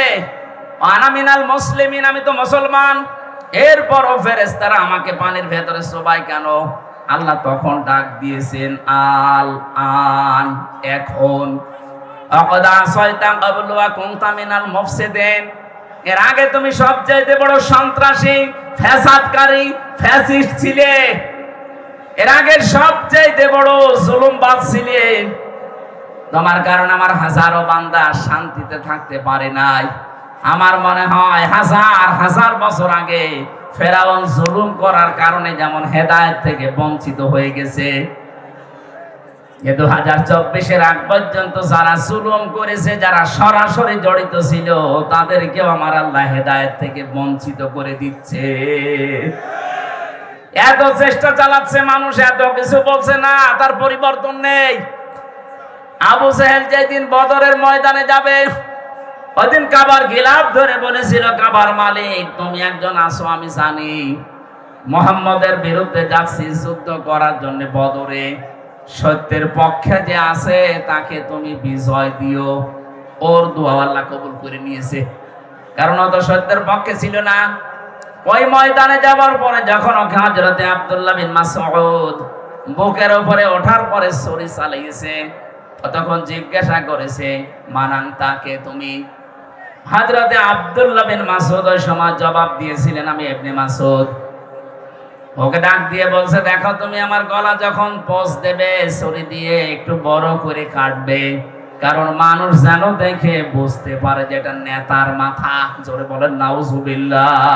আনা মিনাল মুসলিমিন, আমি তো মুসলমান। এরপরও ফেরেশতারা আমাকে পানির ভেতরে চোবায় কেন? আল্লাহ তখন ডাক দিয়েছেন আল আন, এখন। আকাদা শয়তান ক্বাবলু ওয়া কুনতা মিনাল মুফসিদিন, এর আগে তুমি সবচাইতে বড় সন্ত্রাসী, ফ্যাসাদকারী, ফ্যাসিস্ট ছিলে। এর আগে সবচাইতে বড় জুলুমবাজ ছিলে। তোমার কারণে আমার হাজারো বান্দা শান্তিতে থাকতে পারে নাই। আমার মনে হয় হাজার হাজার বছর আগে ফেরাউন জুলুম করার কারণে যেমন হেদায়েত থেকে বঞ্চিত হয়ে গেছে, 2024-এর আগ পর্যন্ত যারা জুলুম করেছে, যারা সরাসরি জড়িত ছিল, তাদেরকেও আমার আল্লাহ হেদায়েত থেকে বঞ্চিত করে দিচ্ছে। এত চেষ্টা চালাচ্ছে মানুষ, এত কিছু বলছে না, তার পরিবর্তন নেই। আবু জেহেল যেদিন বদরের ময়দানে যাবে, ওইদিন কাবার গিলাফ ধরে বলেছিল, কাবার মালিক তুমি একজন আছো আমি জানি, মুহাম্মদের বিরুদ্ধে যাচ্ছি যুদ্ধ করার জন্য বদরে, সত্যের পক্ষে যে আছে তাকে তুমি বিজয় দিও। ওর দোয়া আল্লাহ কবুল করে নিয়েছে, কারণ ও তো সত্যের পক্ষে ছিল না। ওই ময়দানে যাওয়ার পরে যখন ওকে হযরতে আব্দুল্লাহ বিন মাসউদ বুকের উপরে ওঠার পরে ছুরি চালিয়েছে, তখন জিজ্ঞাসা করেছে মানান তাকে তুমি? হযরতে আব্দুল্লাহ বিন মাসউদ ওই সময় জবাব দিয়েছিলেন আমি ইবনে মাসউদ। ওকে ডাক দিয়ে বলছে, দেখো তুমি আমার গলা যখন পোঁছ দেবে ছুরি দিয়ে একটু বড় করে কাটবে, কারণ মানুষ যেন দেখে বুঝতে পারে যে এটা নেতার মাথা। জোরে বলেন নাউজুবিল্লাহ।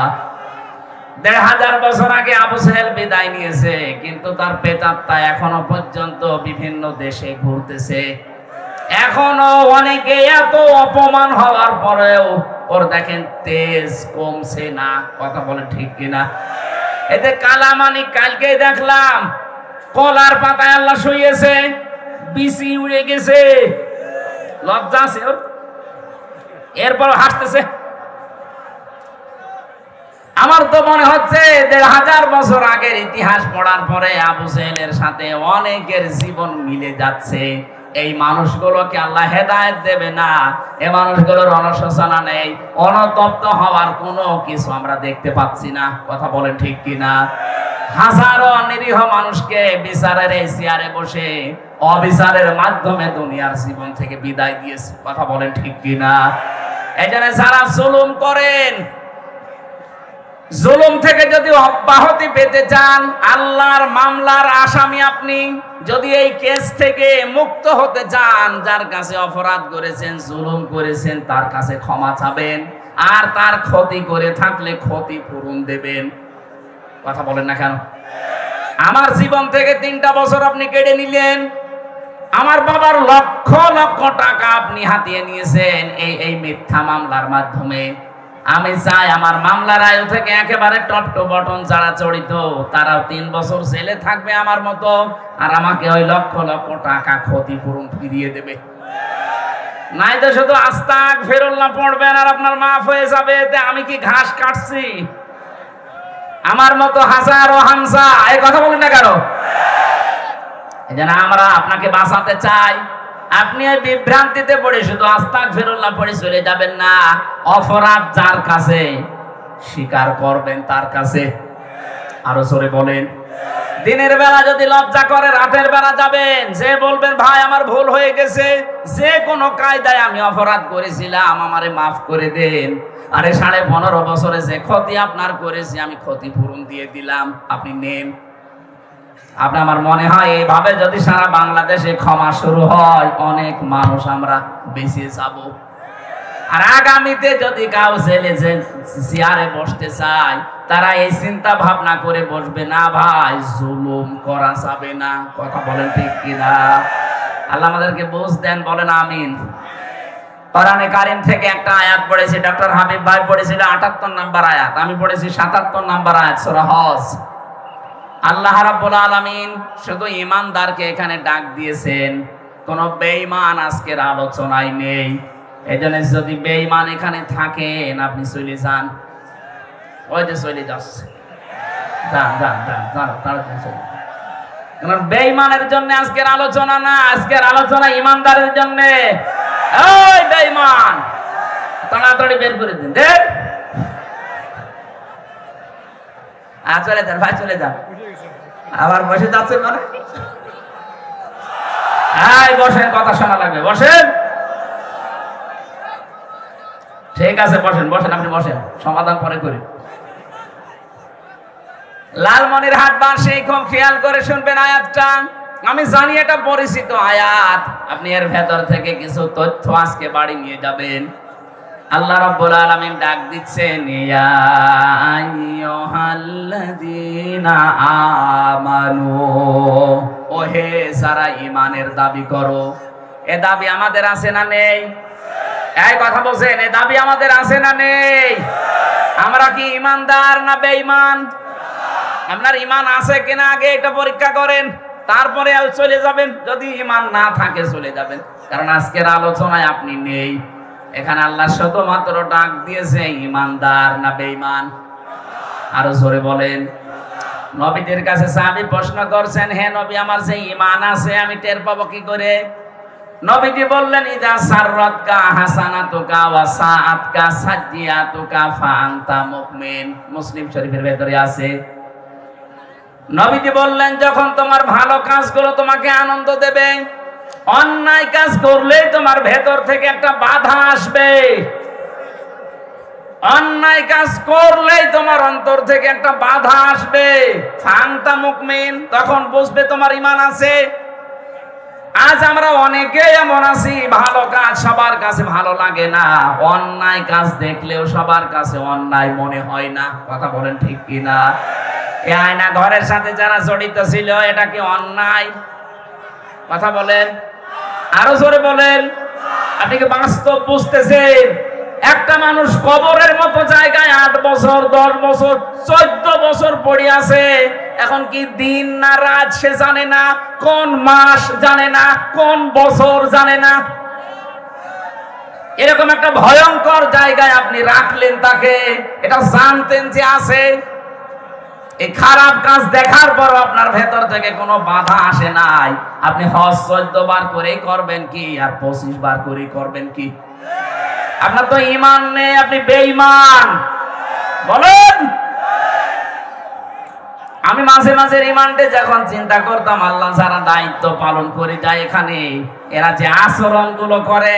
১৫০০ বছর আগে আবু জেহেল বিদায় নিয়েছে, কিন্তু তার প্রেতাত্মা এখনো পর্যন্ত বিভিন্ন দেশে ঘুরতেছে। এখনো অনেকে এত অপমান হওয়ার পরেও ওর দেখেন তেজ কমছে না। কথা বলেন ঠিক কিনা? এতে কালামানিক কালকেই দেখলাম কলার পাতায় আল্লাহ শুইয়েছে, বিসি উড়ে গেছে, লজ্জা আছে ওর, এরপর হাসতেছে। আমার তো মনে হচ্ছে ১৫০০ বছর আগের ইতিহাস পড়ার পরে আবু জেহেলের সাথে অনেকের জীবন মিলে যাচ্ছে। এই মানুষগুলোকে আল্লাহ হেদায়েত দেবে না, এই মানুষগুলোর অনুশোচনা নেই, অনুতপ্ত হওয়ার কোনো কিছু আমরা দেখতে পাচ্ছি না। কথা বলেন ঠিক কিনা? হাজারো নিরীহ মানুষকে বিচারের এই চেয়ারে বসে অবিচারের মাধ্যমে দুনিয়ার জীবন থেকে বিদায় দিয়েছে। কথা বলেন ঠিক কিনা? এই জন্য যারা জুলুম করেন, জুলুম থেকে যদি অব্যাহতি পেতে চান, আল্লাহর মামলার আসামি আপনি, যদি এই কেস থেকে মুক্ত হতে চান, যার কাছে অপরাধ করেছেন, জুলুম করেছেন, তার কাছে ক্ষমা চাবেন, আর তার ক্ষতি করে থাকলে ক্ষতিপূরণ দেবেন। কথা বলেন না কেন? আমার জীবন থেকে 3টা বছর আপনি কেড়ে নিলেন, আমার বাবার লক্ষ লক্ষ টাকা আপনি হাতিয়ে নিয়েছেন এই মিথ্যা মামলার মাধ্যমে। আমি চাই আমার মামলার আয়ু থেকে একেবারে টপ টু বটন যারা জড়িত তারাও 3 বছর জেলে থাকবে আমার মতো, আর আমাকে ওই লক্ষ লক্ষ টাকা ক্ষতিপূরণ ফিরিয়ে দেবে। নাই তো শুধু আস্তাগফিরুল্লাহ পড়বেন আর আপনার মাফ হয়ে যাবে। এতে আমি কি ঘাস কাটছি? আমার মতো হাজারো হামজা এই কথা বলেন না কেন? এই জন্য আমরা আপনাকে বাঁচাতে চাই। আপনি এই বিভ্রান্তিতে পড়ে শুধু আস্তাগফিরুল্লাহ পড়ে চলে যাবেন না। অপরাধ যার কাছে স্বীকার করবেন তার কাছে। আরো জোরে বলেন। দিনের বেলা যদি লজ্জা করে রাতের বেলা যাবেন, যে বলবেন ভাই আমার ভুল হয়ে গেছে, যে কোনো কায়দায় আমি অপরাধ করেছিলাম, আমারে মাফ করে দেন। আরে 15.5 বছরে যে ক্ষতি আপনার করেছি আমি ক্ষতিপূরণ দিয়ে দিলাম, আপনি নেন। আপনি, আমার মনে হয় এইভাবে যদি সারা বাংলাদেশে ক্ষমা শুরু হয়, অনেক মানুষ আমরা বেঁচে যাব। আর আগামীতে যদি কাউ ছেলে যে চেয়ারে বসতে চায়, তারা এই চিন্তা ভাবনা করে বসবে না, ভাই জুলুম করা যাবে না। কথা বলেন ঠিক কিনা? আল্লাহ আমাদেরকে বুঝ দেন, বলেন আমিন। কোরআনে কারীম থেকে একটা আয়াত পড়েছি, ডক্টর হাবিব ভাই পড়েছিল 78 নম্বর আয়াত, আমি পড়েছি 77 নম্বর আয়াত, সূরা হজ। আল্লাহ রাব্বুল আলামিন শুধু ঈমানদারকে এখানে ডাক দিয়েছেন, কোন বেঈমান আজকের আলোচনায় নেই। এজন্য যদি বেঈমান এখানে থাকেন, আপনি চলে যান। ওই যে চলে যাচ্ছে, যান যান যান তাড়াতাড়ি চলে। কারণ বেঈমানের জন্য আজকের আলোচনা না, আজকের আলোচনা ঈমানদারের জন্য। ওই বেঈমান তাড়াতাড়ি বের করে দিন। দেখ চলে যান ভাই, চলে যান। আবার বসে যাচ্ছে মানে, বসেন, কথা শোনা লাগবে, বসেন। ঠিক আছে বসেন বসেন, আপনি বসেন, সমাধান পরে করি। লালমনিরহাট বাসী খুব খেয়াল করে শুনবেন আয়াতটা। আমি জানি এটা পরিচিত আয়াত, আপনি এর ভেতর থেকে কিছু তথ্য আজকে বাড়ি নিয়ে যাবেন। আল্লাহ রাব্বুল আলামিন ডাক দিচ্ছেন, ইয়া আইয়ুহাল্লাযীনা আমানু, ওহে যারা ঈমানের দাবি করো। এ দাবি আমাদের আছে না নেই? এই কথা বলছেন, এ দাবি আমাদের আছে না নেই? আমরা কি ঈমানদার না বেঈমান? আপনার ঈমান আছে কিনা আগে এটা পরীক্ষা করেন, তারপরে চলে যাবেন। যদি ঈমান না থাকে চলে যাবেন, কারণ আজকের আলোচনায় আপনি নেই। এখানে আল্লাহ শুধুমাত্র ডাক দিয়েছে ঈমানদার না বেঈমান। আরো জোরে বলেন। নবীদের কাছে সাহাবী প্রশ্ন করছেন, হে নবী আমার যে ঈমান আছে আমি টের পাবো কি করে? নবীজি বললেন, ইযা সাররাতকা হাসানাতুকা ওয়া সাআতকা সাজ্জিয়াতুকা ফা আনতা মুমিন। মুসলিম শরীফের ভেতরে আছে। নবীজি বললেন, যখন তোমার ভালো কাজগুলো তোমাকে আনন্দ দেবে, অন্যায় কাজ করলেই তোমার ভেতর থেকে একটা বাধা আসবে। অন্যায় কাজ করলেই তোমার অন্তর থেকে একটা বাধা আসবে। ফান্তা মুমিন, তখন বুঝবে তোমার ঈমান আছে। আজ আমরা অনেকেই এমন আছি, ভালো কাজ সবার কাছে ভালো লাগে না, অন্যায় কাজ দেখলেও সবার কাছে অন্যায় মনে হয় না। কথা বলেন ঠিক কিনা? এই আয়না ঘরের সাথে যারা জড়িত ছিল, এটা কি অন্যায়? কথা বলেন, আরো জোরে বলেন। আপনি কি বাস্তব বুঝতেছেন? একটা মানুষ কবরের মতো জায়গায় 8 বছর 10 বছর 14 বছর পড়ে আছে, এখন কি দিন না রাত সে জানে না, কোন মাস জানে না, কোন বছর জানে না। এরকম একটা ভয়ঙ্কর জায়গায় আপনি রাখলেন তাকে, এটা জানতেন যে আছে। এই খারাপ কাজ দেখার পর আপনার ভেতর থেকে কোনো বাধা আসে নাই। আপনি হজ 14 বার করেই করবেন কি, আর 25 বার করেই করবেন কি? আপনার তো ঈমান নেই, আপনি বেঈমান। বলেন। আমি মাঝে মাঝে রিমান্ডে যখন চিন্তা করতাম, আল্লাহ যারা দায়িত্ব পালন করে যায় এখানে, এরা যে আচরণ গুলো করে,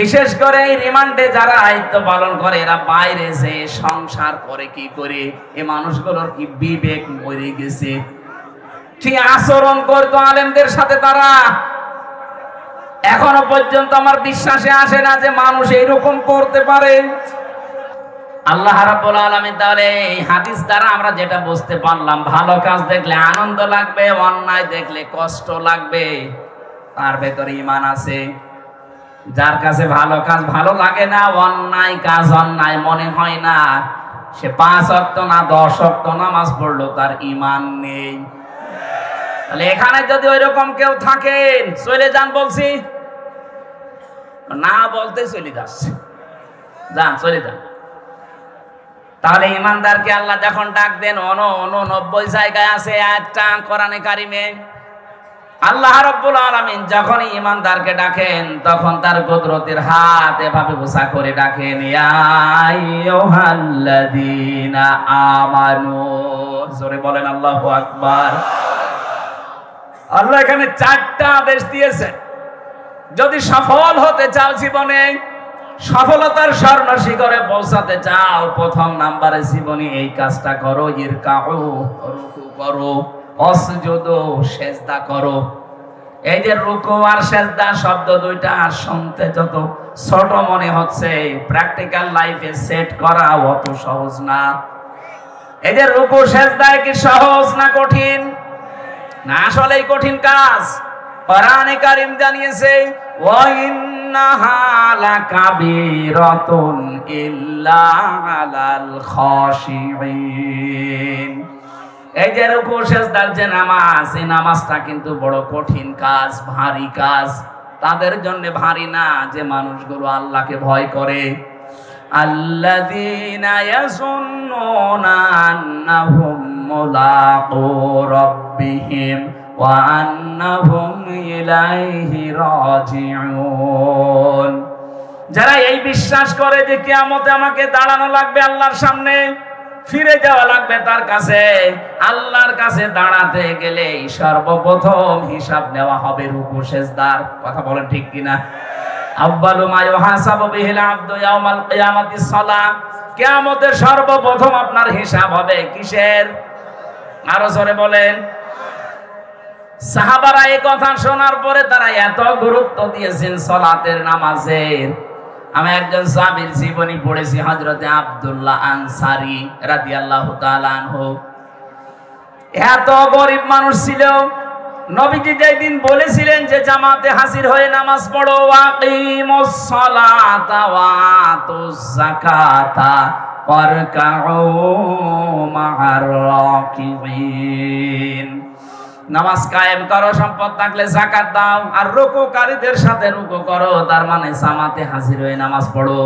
বিশেষ করে এই রিমান্ডে যারা দায়িত্ব পালন করে, এরা বাইরে যে সংসার করে কি করে, এই মানুষগুলোর কি বিবেক মরে গেছে? কি আচরণ করতো আলেমদের সাথে তারা, এখনো পর্যন্ত আমার বিশ্বাসে আসে না যে মানুষ এইরকম করতে পারে। আল্লাহ রাব্বুল আলামিন তাহলে এই হাদিস দ্বারা আমরা যেটা বুঝতে পারলাম, ভালো কাজ দেখলে আনন্দ লাগবে, অন্যায় দেখলে কষ্ট লাগবে, তার ভেতরে ঈমান আছে। যার কাছে ভালো কাজ ভালো লাগে না, অন্যায় কাজ অন্যায় মনে হয় না, সে 5 ওয়াক্ত না 10 ওয়াক্ত নামাজ পড়লো, তার ঈমান নেই। তাহলে এখানে যদি ওইরকম কেউ থাকেন, চলে যান বলছি না, বলতে চলে যাচ্ছে, যান চলে যান। তাহলে ঈমানদারকে আল্লাহ যখন ডাক দেন, 89 জায়গায় আছে আয়াতটা কোরআনে কারিমে। আল্লাহ রাব্বুল আলামিন যখন ঈমানদারকে ডাকেন তখন তার কুদরতের হাত এভাবে গোছা করে ডাকেন, ইয়া আইয়ুহাল্লাযীনা আমানু। জোরে বলেন আল্লাহু আকবার। আল্লাহ এখানে 4টা আদেশ দিয়েছেন। যদি সফল হতে চাও, জীবনে সফলতার স্বর্ণ শিখরে পৌঁছাতে চাও, প্রথম নাম্বারে জীবনে এই কাজটা করো, ইরকাউ, রুকু করো, অসজুদু, সেজদা করো। এই যে রুকু আর সেজদা শব্দ দুইটা শুনতে যত ছোট মনে হচ্ছে, প্র্যাকটিক্যাল লাইফে সেট করা অত সহজ না। এই যে রুকু সেজদা কি সহজ না কঠিন? না, আসলেই কঠিন কাজ। কোরআনে কারীম জানিয়েছে, ওয়া ইন্নাহা লাকাবীরাতুন ইল্লা আলাল খাশিঈন। এই যে রুকু সেজদার যে নামাজ, এই নামাজটা কিন্তু বড় কঠিন কাজ, ভারী কাজ। তাদের জন্য ভারী না যে মানুষগুলো আল্লাহকে ভয় করে। আল্লাযীনা ইয়াযুন্নুনা আন্নাহুম মুলাকু রাব্বিহিম ওয়া আন্নাহুম ইলাইহি রাজিউন। যারা এই বিশ্বাস করে যে কিয়ামতে আমাকে দাঁড়ানো লাগবে আল্লাহর সামনে, ফিরে যাওয়া লাগবে তার কাছে, আল্লাহর কাছে দাঁড়াতে গেলে সর্বপ্রথম হিসাব নেওয়া হবে রুকু সেজদার। কথা বলেন ঠিক কিনা? আউয়ালু মা ইউহাসাবু বিহিল আবদু ইয়াউমাল কিয়ামাতিস সালাহ। কিয়ামতে সর্বপ্রথম আপনার হিসাব হবে কিসের? আরো জোরে বলেন। সাহাবারা এই কথা শোনার পরে তারা এত গুরুত্ব দিয়েছেন সালাতের, নামাজের। আমি একজন সাহাবীর জীবনী পড়েছি, হযরতে আব্দুল্লাহ আনসারী রাদিয়াল্লাহু তাআলা আনহু। এত গরিব মানুষ ছিল, নবীজি যেদিন বলেছিলেন যে জামাতে হাজির হয়ে নামাজ পড়ো, ওয়াকিমুস সালাতা ওয়া আতুজ যাকাতা ওয়ারকাউ মা'আর রাকিবিন। নামাজ কায়েম করো, সম্পদ থাকলে যাকাত দাও, আর রুকুকারীদের সাথে রুকু করো, তার মানে জামাতে হাজির হয়ে নামাজ পড়ো।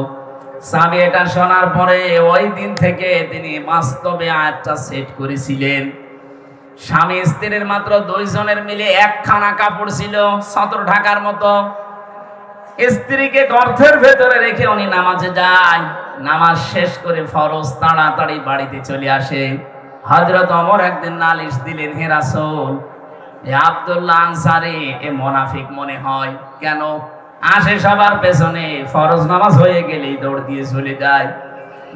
সাহাবী এটা শোনার পরে ওই দিন থেকে তিনি বাস্তবে আয়াতটা সেট করেছিলেন। স্বামী স্ত্রীর মাত্র 2 জনের মিলে একখানা কাপড় ছিল, ছত্র ঢাকার মতো। স্ত্রীকে গর্তের ভেতরে রেখে উনি নামাজে যায়। নামাজ শেষ করে ফরজ তাড়াতাড়ি বাড়িতে চলে আসে। হযরত ওমর একদিন নালিশ দিলেন, হে রাসূল, আব্দুল্লাহ আনসারী এ মুনাফিক মনে হয়, কেন আসে সবার পেছনে, ফরজ নামাজ হয়ে গেলেই দৌড় দিয়ে চলে যায়।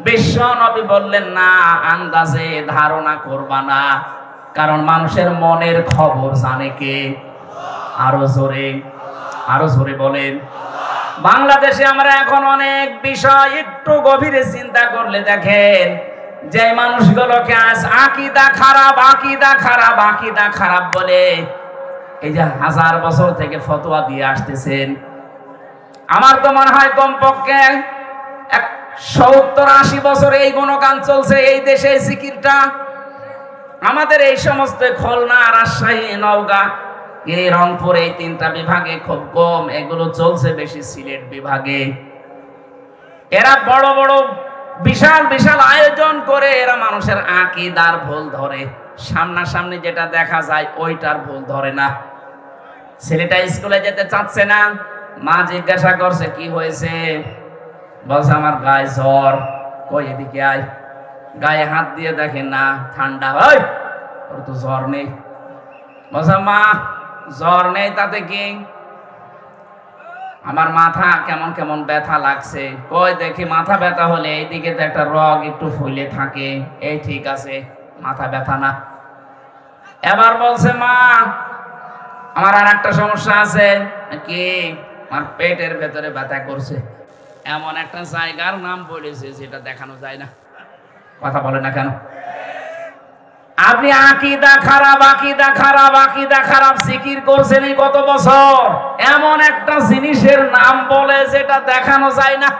বিশ্ব নবী বললেন, না, আন্দাজে ধারণা করবা না, কারণ মানুষের মনের খবর জানে কে? আরো জোরে বলেন। বাংলাদেশে আমরা এখন অনেক বিষয় একটু গভীরে চিন্তা করলে দেখেন, যে মানুষগুলোকে আজ আকীদা খারাপ বলে এই যে 1000 বছর থেকে ফতোয়া দিয়ে আসতেছেন, আমার তো মনে হয় কমপক্ষে 70-80 বছর এই গুণগান চলছে এই দেশে। জিকিরটা আমাদের এই সমস্ত খুলনা, রাজশাহী, নওগাঁ, এই রংপুর, এই 3টা বিভাগে খুব কম, এগুলো চলছে বেশি সিলেট বিভাগে। এরা বড় বড় বিশাল বিশাল আয়োজন করে এরা মানুষের আকীদার ভুল ধরে, সামনাসামনি যেটা দেখা যায় ওইটার ভুল ধরে না। ছেলেটা স্কুলে যেতে চাচ্ছে না, মা জিজ্ঞাসা করছে কি হয়েছে, বলছে আমার গায়ে জ্বর। কই এদিকে আয়। গায়ে হাত দিয়ে দেখেন না, ঠান্ডা। ওই ওর তো জ্বর নেই। বলছে মা জ্বর নেই তাতে কি? আমার মাথা কেমন কেমন ব্যথা লাগছে। কই দেখি, মাথা ব্যথা হলে এইদিকে তো একটা রগ একটু ফুলে থাকে, এই ঠিক আছে, মাথা ব্যথা না। এবার বলছে মা আমার আর একটা সমস্যা আছে। কি? আমার পেটের ভেতরে ব্যথা করছে। এমন একটা জায়গার নাম বলেছে যেটা দেখানো যায় না। কথা বলে না কেন? আপনি আকীদা খারাপ জিকির করছেন এই কত বছর, এমন একটা জিনিসের নাম বলে যেটা দেখানো যায় না।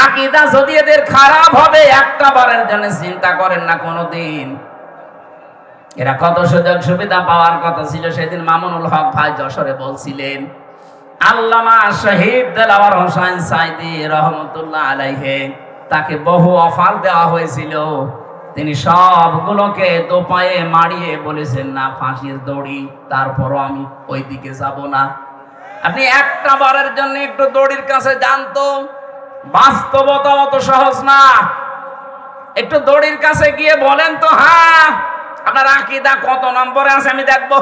আকীদা যদি এদের খারাপ হবে, একটা বারের জন্য চিন্তা করেন না কোনদিন। এরা কত সুযোগ সুবিধা পাওয়ার কথা ছিল। সেদিন মামুনুল হক ভাই যশোরে বলছিলেন, আল্লামা শহীদ দেলাওয়ার হোসেন সাইদি রহমতুল্লাহ আলাইহি, তাকে বহু অফার দেওয়া হয়েছিল, তিনি সবগুলোকে দোপায়ে মারিয়ে বলেছেন না ফাঁসির দড়ি, তারপরও আমি ওই দিকে যাব না। আপনি একটা বারের জন্য একটু দড়ির কাছে যান তো, বাস্তবতা অত সহজ না। একটু দড়ির কাছে গিয়ে বলেন তো, হ্যাঁ আপনার আকীদা কত নম্বরে আছে আমি দেখবো।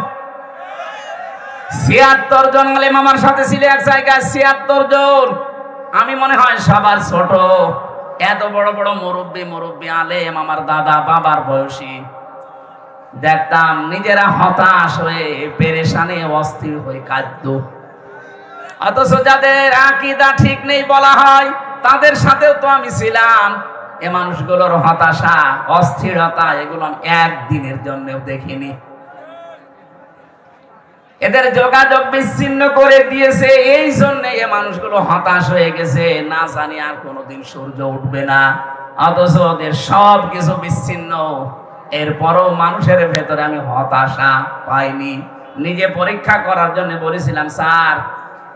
৭৬ জন আলেম আমার সাথে ছিল এক জায়গায়, ৭৬ জন। আমি মনে হয় সবার ছোট। এত বড় বড় মুরব্বী আলেম আমার দাদা বাবার বয়সী। দেখতাম নিজেরা হতাশ হয়ে পেরেশানে অস্থির হয়ে কাঁদত। অথচ যাদের আকীদা ঠিক নেই বলা হয়, তাদের সাথেও তো আমি ছিলাম। এ মানুষগুলোর হতাশা অস্থিরতা এগুলো আমি একদিনের জন্যও দেখিনি। এদের যোগাযোগ বিচ্ছিন্ন করে দিয়েছে, এই জন্য এ মানুষগুলো হতাশ হয়ে গেছে, না জানি আর কোনোদিন সূর্য উঠবে না। অথচ ওদের সব কিছু বিচ্ছিন্ন, এরপরও মানুষের ভেতরে আমি হতাশা পাইনি। নিজে পরীক্ষা করার জন্য বলেছিলাম, স্যার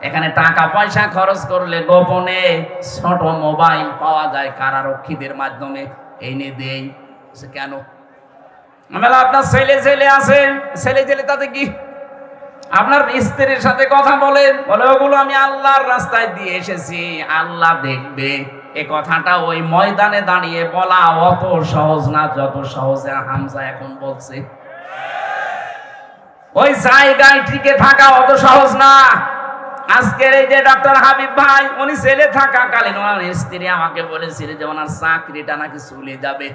এখানে টাকা পয়সা খরচ করলে গোপনে ছোট মোবাইল পাওয়া যায় কারারক্ষীদের মাধ্যমে, এই নিয়ে দেই। কেন? আপনার ছেলে আছে, ছেলে তাতে কি? আপনার স্ত্রীর সাথে কথা বলেন, বলে ওগুলো আমি আল্লাহর রাস্তায় দিয়ে এসেছি, আল্লাহ দেখবে। এ কথাটা ওই ময়দানে দাঁড়িয়ে বলা অত সহজ না যত সহজে হামজা এখন বলছে। ওই জায়গায় টিকে থাকা অত সহজ না। আজকের এই যে ডক্টর হাবিব ভাই, উনি ছেলে থাকাকালীন ওনার স্ত্রী আমাকে বলেছিল যে ওনার চাকরিটা নাকি চলে যাবে।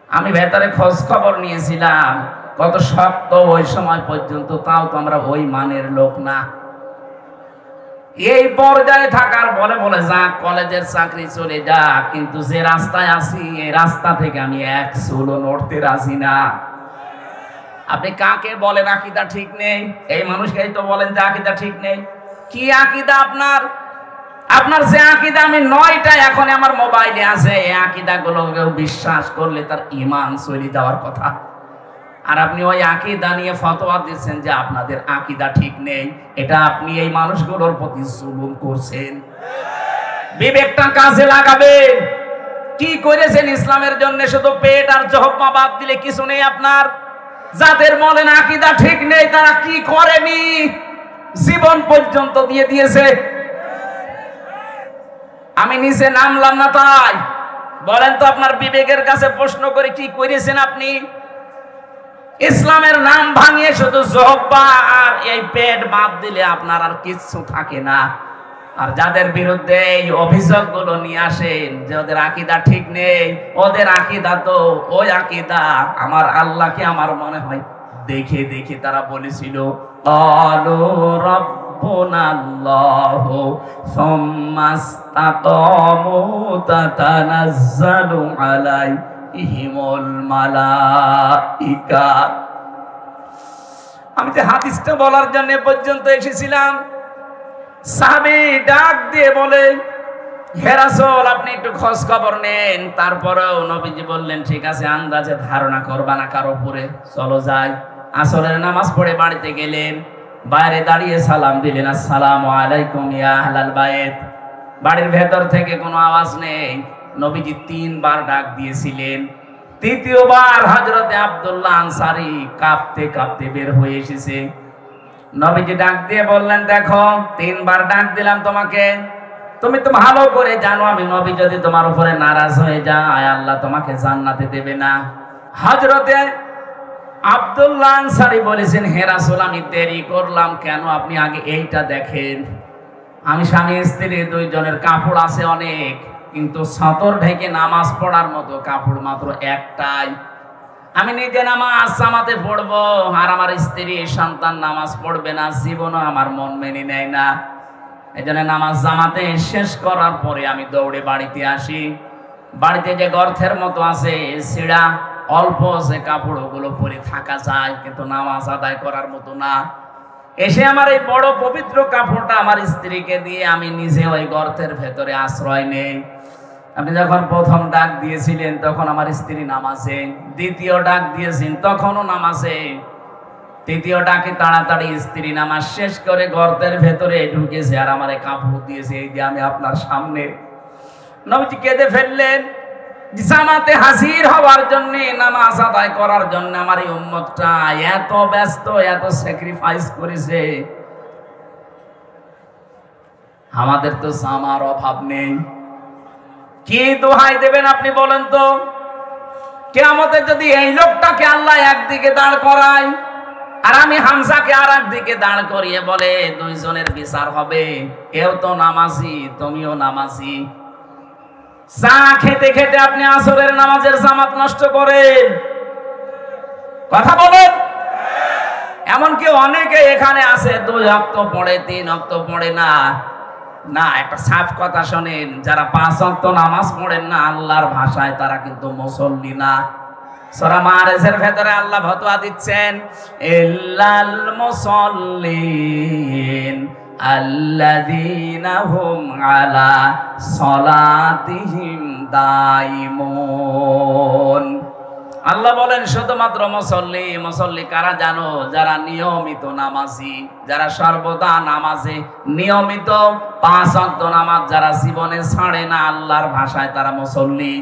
আমি ভেতরে খোঁজ খবর নিয়েছিলাম কত শক্ত ওই সময় পর্যন্ত, তাও তো আমরা ওই মানের লোক না। এই পর্যায়ে থাকার বলে যাক কলেজের চাকরি চলে যাক, কিন্তু যে রাস্তায় আছি এই রাস্তা থেকে আমি এক চুলও নড়তে রাজি না। আপনি কাকে বলেন আকীদা ঠিক নেই? এই মানুষকেই তো বলেন যে আকীদা ঠিক নেই। কি আকীদা আপনার? আপনার যে আকীদা আমি ৯টা এখন আমার মোবাইলে আছে, এই আকীদাগুলো কেউ বিশ্বাস করলে তার ঈমান চলে যাওয়ার কথা। আর আপনি ওই আকীদা নিয়ে ফতোয়া দিচ্ছেন যে আপনাদের আকীদা ঠিক নেই। এটা আপনি এই মানুষগুলোর প্রতি জুলুম করছেন। বিবেকটা কাজে লাগাবেন। কি করেছেন ইসলামের জন্য? শুধু পেট আর জহব্বা বাদ দিলে কিছু নেই আপনার। যাদের বলেন আকীদা ঠিক নেই, তারা কি করেনি? জীবন পর্যন্ত দিয়ে দিয়েছে। আমি নিচে নামলাম না তাই বলেন তো, আপনার বিবেকের কাছে প্রশ্ন করে কি করেছেন আপনি? ইসলামের নাম ভাঙিয়ে শুধু জহব্বা আর এই পেট বাদ দিলে আপনার আর কিচ্ছু থাকে না। আর যাদের বিরুদ্ধে এই অভিযোগগুলো নিয়ে আসেন যে ওদের আকীদা ঠিক নেই, ওদের আকীদা তো ওই আকীদা আমার আল্লাহকে আমার মনে হয় দেখে দেখে তারা বলেছিল ক্বালু রাব্বুনাল্লাহু সুম্মা ইসতাকামু তাতানাজ্জালু আলাইহিমুল মালাইকা। আমি যে হাদিসটা বলার জন্য পর্যন্ত এসেছিলাম, সাহাবী ডাক দিয়ে বলে, হে রাসূল আপনি একটু খোঁজ খবর নেন। তারপরেও নবীজি বললেন, ঠিক আছে আন্দাজে ধারণা করবা না কারো উপরে, চলো যাই। আসরের নামাজ পড়ে বাড়িতে গেলেন, বাইরে দাঁড়িয়ে সালাম দিলেন, আসসালামু আলাইকুম ইয়া আহলাল বাইত। বাড়ির ভেতর থেকে কোনো আওয়াজ নেই। নবীজি ৩ বার ডাক দিয়েছিলেন। তৃতীয়বার হযরতে আব্দুল্লাহ আনসারী কাঁপতে কাঁপতে বের হয়ে এসেছে। নবীজি ডাক দিয়ে বললেন, দেখো ৩ বার ডাক দিলাম তোমাকে, তুমি তো ভালো করে জানো আমি নবী যদি তোমার উপরে নারাজ হয়ে যায় আল্লাহ তোমাকে জান্নাতে দেবে না। হযরতে আব্দুল্লাহ আনসারী বলেছেন, হে রাসূল আমি দেরি করলাম কেন, আপনি আগে এইটা দেখেন। আমি স্বামী স্ত্রী ২ জনের কাপড় আছে অনেক, কিন্তু সতর ঢেকে নামাজ পড়ার মতো কাপড় মাত্র একটাই। আমি নিজে নামাজ জামাতে পড়বো আর আমার স্ত্রী সন্তান নামাজ পড়বে না, জীবনও আমার মন মেনে নেয় না। এজন্য নামাজ জামাতে শেষ করার পরে আমি দৌড়ে বাড়িতে আসি। বাড়িতে যে গর্তের মতো আছে ছিঁড়া অল্প যে কাপড় ওগুলো পরে থাকা যায়, কিন্তু নামাজ আদায় করার মতো না। এসে আমার এই বড় পবিত্র কাপড়টা আমার স্ত্রীকে দিয়ে আমি নিজে ওই গর্তের ভেতরে আশ্রয় নেই। আপনি যখন প্রথম ডাক দিয়েছিলেন তখন আমার স্ত্রী নামাজে, দ্বিতীয় ডাক দিয়েছেন তখনও নামাজে, তৃতীয় ডাকে তাড়াতাড়ি স্ত্রী নামাজ শেষ করে গর্তের ভেতরে ঢুকেছে আর আমারে কাপড় দিয়েছে, এই যে আমি আপনার সামনে। নবীজি কেঁদে ফেললেন, জামাতে হাজির হওয়ার জন্য, নামাজ আদায় করার জন্য আমার এই উম্মতটা এত ব্যস্ত, এত স্যাক্রিফাইস করেছে। আমাদের তো জামার অভাব নেই। কি দোহাই দেবেন আপনি বলেন তো? কিয়ামতে যদি এই লোকটাকে আল্লাহ একদিকে দাঁড় করায় আর আমি হামজাকে আর একদিকে দাঁড় করিয়ে বলে দুইজনের বিচার হবে, এও তো নামাজি, তুমিও নামাজি, চা খেতে খেতে আপনি আসরের নামাজের জামাত নষ্ট করেন, কথা বলেন। এমনকি অনেকে এখানে আছে 2 ওয়াক্ত পড়ে, 3 ওয়াক্ত পড়ে না। না, একটা সাফ কথা শোনেন, যারা 5 ওয়াক্ত নামাজ পড়েন না আল্লাহর ভাষায় তারা কিন্তু মুসল্লি না। সূরা মাআরিজের ভেতরে আল্লাহ ফতোয়া দিচ্ছেন, ইল্লাল মুসাল্লিন আল্লাযীনা হুম আলা সলাতিহিম দাইমুন। আল্লাহ বলেন শুধুমাত্র মুসল্লি। মুসল্লি কারা জানো? যারা নিয়মিত নামাজি, যারা সর্বদা নামাজে নিয়মিত 5 ওয়াক্ত নামাজ যারা জীবনে ছাড়ে না, আল্লাহর ভাষায় তারা মুসল্লি।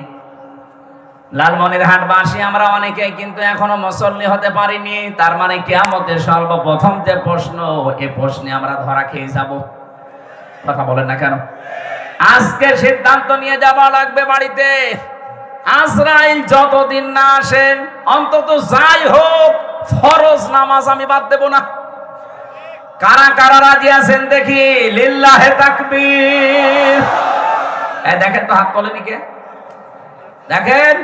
লালমনিরহাটবাসী আমরা অনেকেই কিন্তু এখনো মুসল্লি হতে পারিনি। তার মানে কিয়ামতের সর্বপ্রথম যে প্রশ্ন, এই প্রশ্নে আমরা ধরা খেয়ে যাব। কথা বলেন না কেন? আজকে সিদ্ধান্ত নিয়ে যাওয়া লাগবে বাড়িতে। আজরাইল যতদিন না আসেন অন্তত যাই হোক ফরজ নামাজ আমি বাদ দেব না। কারা কারা রাজি আছেন দেখি? লিল্লাহে তাকবীর। দেখেন তো হাত তোলেনি কে? দেখেন,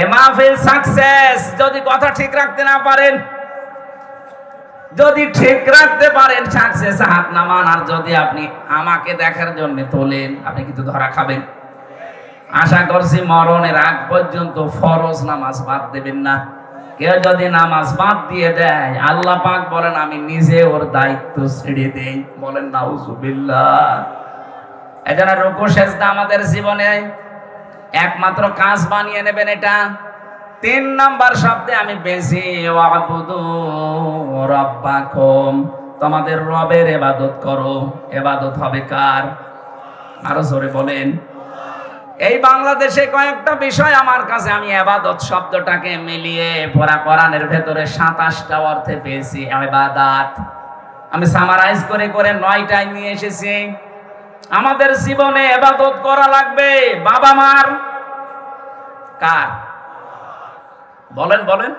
এ মাহফিল সাকসেস যদি কথা ঠিক রাখতে না পারেন, যদি ঠিক রাখতে পারেন সাকসেস হাত নামান। আর যদি আপনি আমাকে দেখার জন্য তোলেন, আপনি কিন্তু ধরা খাবেন। আশা করছি মরণের আগ পর্যন্ত ফরজ নামাজ বাদ দেবেন না। কেউ যদি নামাজ বাদ দিয়ে দেয়, আল্লাহ পাক বলেন আমি নিজে ওর দায়িত্ব ছেড়ে দেই। বলেন নাউজুবিল্লাহ। এজন্য রুকু সেজদা আমাদের জীবনে একমাত্র কাজ বানিয়ে নেবেন এটা। 3 নাম্বার শব্দে আমি বেশি ওয়াবুদু রাব্বাকুম, তোমাদের রবের ইবাদত করো। ইবাদত হবে কার? আরো জোরে বলেন। এই বাংলাদেশে কয়েকটা বিষয় আমার কাছে, আমি ইবাদত শব্দটাকে মিলিয়ে পড়া কোরআনের ভেতরে 27টা অর্থে পেয়েছি ইবাদত। আমি সামারাইজ করে করে 9টায় নিয়ে এসেছি। আমাদের জীবনে ইবাদত করা লাগবে। বাবা মার কার? বলেন বলেন।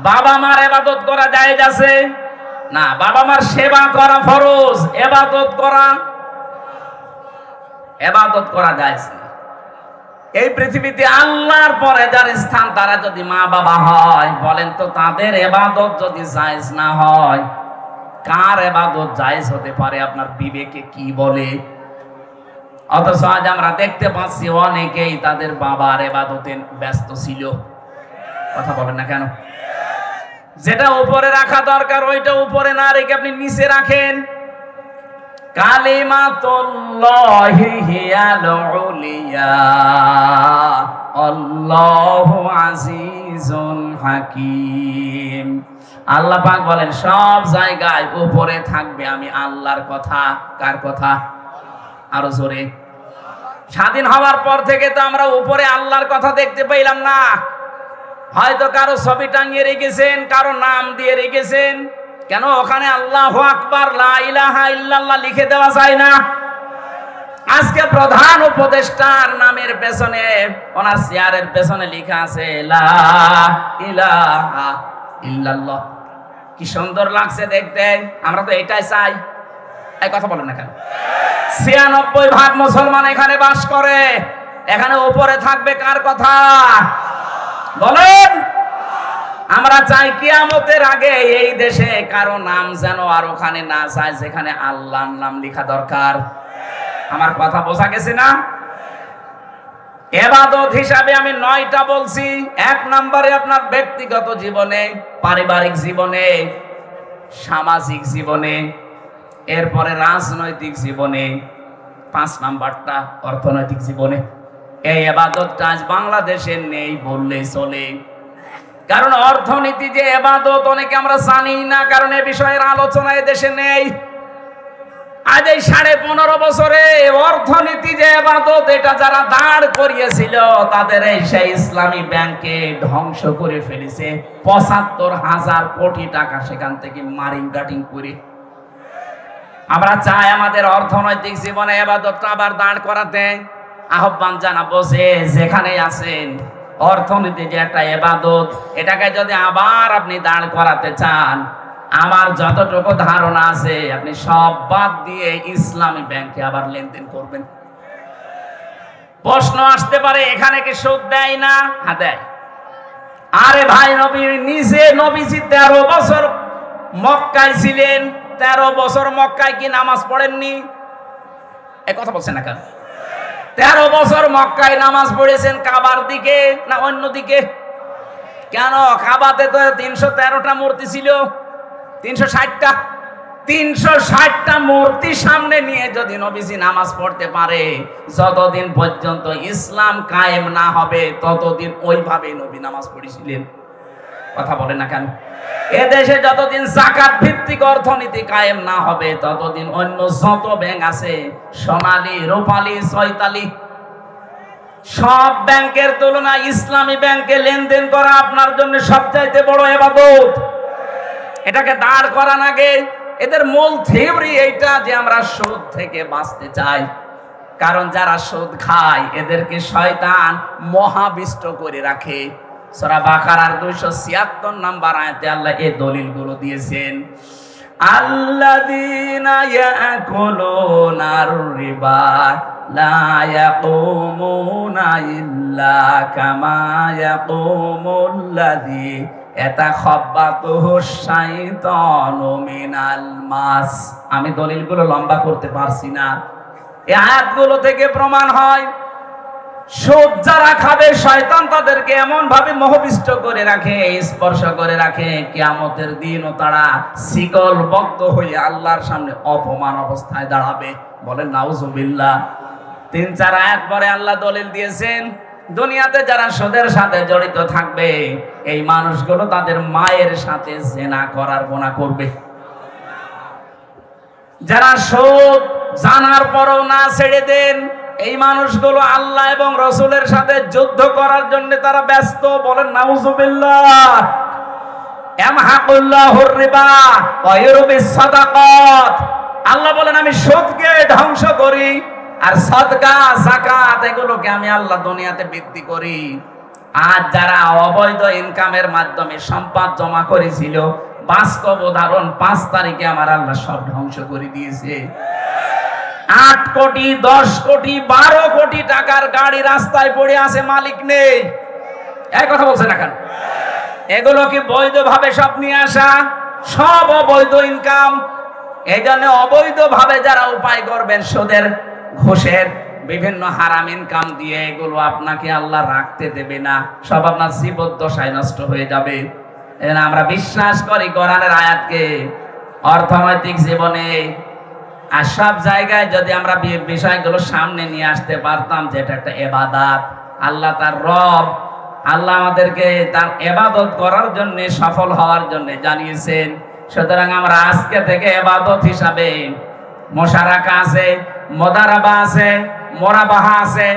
বাবা মার ইবাদত করা জায়েজ আছে না? বাবা মার সেবা করা ফরজ, ইবাদত করা জায়েজ না। এই পৃথিবীতে আল্লাহর পরে যার স্থান তারা যদি মা বাবা হয়, বলেন তো তাদের ইবাদত যদি জায়েজ না হয়, কার ইবাদত জায়েজ হতে পারে? আপনার বিবেকে কি বলে? অথচ আজ আমরা দেখতে পাচ্ছি অনেকেই তাদের বাবার ইবাদতে ব্যস্ত ছিল। কথা বলেন না কেন? যেটা উপরে রাখা দরকার ওইটা উপরে না রেখে আপনি নিচে রাখেন। কালিমাতুল্লাহি হিয়াল উলিয়া আল্লাহু আজিজুন হাকীম। আল্লাহ পাক বলেন সব জায়গায় উপরে থাকবে আমি আল্লাহর কথা। কার কথা? আরো জোরে। স্বাধীন হওয়ার পর থেকে তো আমরা উপরে আল্লাহর কথা দেখতে পাইলাম না। হয়তো কারো ছবি টাঙিয়ে রেখেছেন, কারো নাম দিয়ে রেখেছেন। কেন ওখানে আল্লাহু আকবার লা ইলাহা ইল্লাল্লাহ লিখে দেওয়া যায় না? আজকে প্রধান উপদেষ্টার নামের পেছনে, ওনার চেয়ারের পেছনে লেখা আছে লা ইলাহা ইল্লাল্লাহ। কি সুন্দর লাগছে দেখতে। আমরা তো এটাই চাই। এই কথা বলেন না কেন? 96% মুসলমান এখানে বাস করে। এখানে উপরে থাকবে কার কথা? বলেন। আমরা চাই কিয়ামতের আগে এই দেশে কারো নাম যেন আর ওখানে না যায় যেখানে আল্লাহর নাম লেখা দরকার। আমার কথা বোঝা গেছে না? ইবাদত হিসাবে আমি 9টা বলছি। 1 নম্বরে আপনার ব্যক্তিগত জীবনে, পারিবারিক জীবনে, সামাজিক জীবনে, এরপরে রাজনৈতিক জীবনে, 5 নাম্বারটা অর্থনৈতিক জীবনে। এই ইবাদতটা আজ বাংলাদেশে নেই বললেই চলে। কারণ অর্থনীতি যে ইবাদত অনেকে আমরা জানি না, কারণ এই বিষয়ের আলোচনা এই দেশে নেই। আজ এই 15.5 বছরে অর্থনীতি যে ইবাদত, এটা যারা দাঁড় করিয়েছিল তাদের এই সেই ইসলামী ব্যাংকে ধ্বংস করে ফেলেছে। ৭৫,০০০ কোটি টাকা সেখান থেকে মারিং কাটিং করে। আমরা চাই আমাদের অর্থনৈতিক জীবনে ইবাদতটা আবার দাঁড় করাতে। আহ্বান জানাবো যে যেখানে আছেন, অর্থনীতি যে একটা ইবাদত, এটাকে যদি আবার আপনি দাঁড় করাতে চান, আমার যতটুকু ধারণা আছে আপনি সব বাদ দিয়ে ইসলামী ব্যাংকে আবার লেনদেন করবেন। প্রশ্ন আসতে পারে, এখানে কি সুদ দেয় না? হ্যাঁ দেয়। আরে ভাই, নবীজি 13 বছর মক্কায় ছিলেন। 13 বছর মক্কায় কি নামাজ পড়েননি? এ কথা বলছেন না কেন? 13 বছর মক্কায় নামাজ পড়েছেন কাবার দিকে না অন্য দিকে? কেন? কাবাতে তো 313টা মূর্তি ছিল, 360টা। 360টা মূর্তি সামনে নিয়ে যদি নবীজি নামাজ পড়তে পারে, যতদিন পর্যন্ত ইসলাম কায়েম না হবে ততদিন ওইভাবেই নবী নামাজ পড়েছিলেন। কথা বলেন না কেন? এদেশে যতদিন যাকাত ভিত্তিক অর্থনীতি কায়েম না হবে ততদিন অন্য যত ব্যাংক আছে, সোনালী, রূপালী, চৈতালি, সব ব্যাংকের তুলনায় ইসলামী ব্যাংকে লেনদেন করা আপনার জন্য সবচাইতে বড় ইবাদত। এটাকে দাঁড় করান আগে। এদের মূল থিওরি এইটা যে আমরা সুদ থেকে বাঁচতে চাই, কারণ যারা সুদ খায় এদেরকে শয়তান মহাবিষ্ট করে রাখে। সূরা বাকারার 276 নম্বর আয়াতে আল্লাহ এই দলিলগুলো দিয়েছেন। আল্লাযীনা ইয়াকুলুনার রিবা লা ইয়াকুমুনা ইল্লা কামা ইয়াকুমুল্লাযী ইয়াতাখাব্বাতুহুশ শাইতানু মিনাল মাস। আমি দলিলগুলো লম্বা করতে পারছি না। এই আয়াতগুলো থেকে প্রমাণ হয় সুদ যারা খাবে শয়তান তাদেরকে এমন ভাবে মোহবিষ্ট করে রাখে, স্পর্শ করে রাখে, কিয়ামতের দিনও তারা শিকলবদ্ধ হয়ে আল্লাহর সামনে অপমান অবস্থায় দাঁড়াবে। বলেন নাউজুবিল্লাহ। 3-4 আয়াত পরে আল্লাহ দলিল দিয়েছেন, দুনিয়াতে যারা সুদের সাথে জড়িত থাকবে এই মানুষগুলো তাদের মায়ের সাথে জিনা করার গুনাহ করবে। যারা সুদ জানার পরও না ছেড়ে দেন এই মানুষগুলো আল্লাহ এবং রসুলের সাথে যুদ্ধ করার জন্য তারা ব্যস্ত। বলেন নাউজুবিল্লাহ। ইয়ামহাকুল্লাহুর রিবা ওয়া ইউরবিস সাদাকাত। আল্লাহ বলেন আমি সুদকে ধ্বংস করি আর সাদকা, যাকাত এগুলোকে আমি আল্লাহ দুনিয়াতে বৃদ্ধি করি। আর যারা অবৈধ ইনকামের মাধ্যমে সম্পদ জমা করেছিল, বাস্তব উদাহরণ 5 তারিখে আমার আল্লাহ সব ধ্বংস করে দিয়েছে। 8 কোটি, 10 কোটি, 12 কোটি টাকার গাড়ি রাস্তায় পড়ে আছে, মালিক নেই। এই কথা বলছেন না কেন? এগুলো কি বৈধভাবে সব নিয়ে আসা? সব অবৈধ ইনকাম। এই জন্য অবৈধভাবে যারা উপায় করবেন সুদের, ঘুষের, বিভিন্ন হারাম ইনকাম দিয়ে, এগুলো আপনাকে আল্লাহ রাখতে দেবে না। সব আপনার জীবদ্দশায় নষ্ট হয়ে যাবে। আমরা বিশ্বাস করি কোরআনের আয়াতকে অর্থনৈতিক জীবনে আর সব জায়গায় যদি আমরা বিষয়গুলো সামনে নিয়ে আসতে পারতাম যে এটা একটা ইবাদত, আল্লাহ তার রব, আল্লাহ আমাদেরকে তার ইবাদত করার জন্য, সফল হওয়ার জন্য জানিয়েছেন। সুতরাং আমরা আজকে থেকে ইবাদত হিসাবে মুশারাকা আছে, মুদারাবা আছে, মুরাবাহা আছে,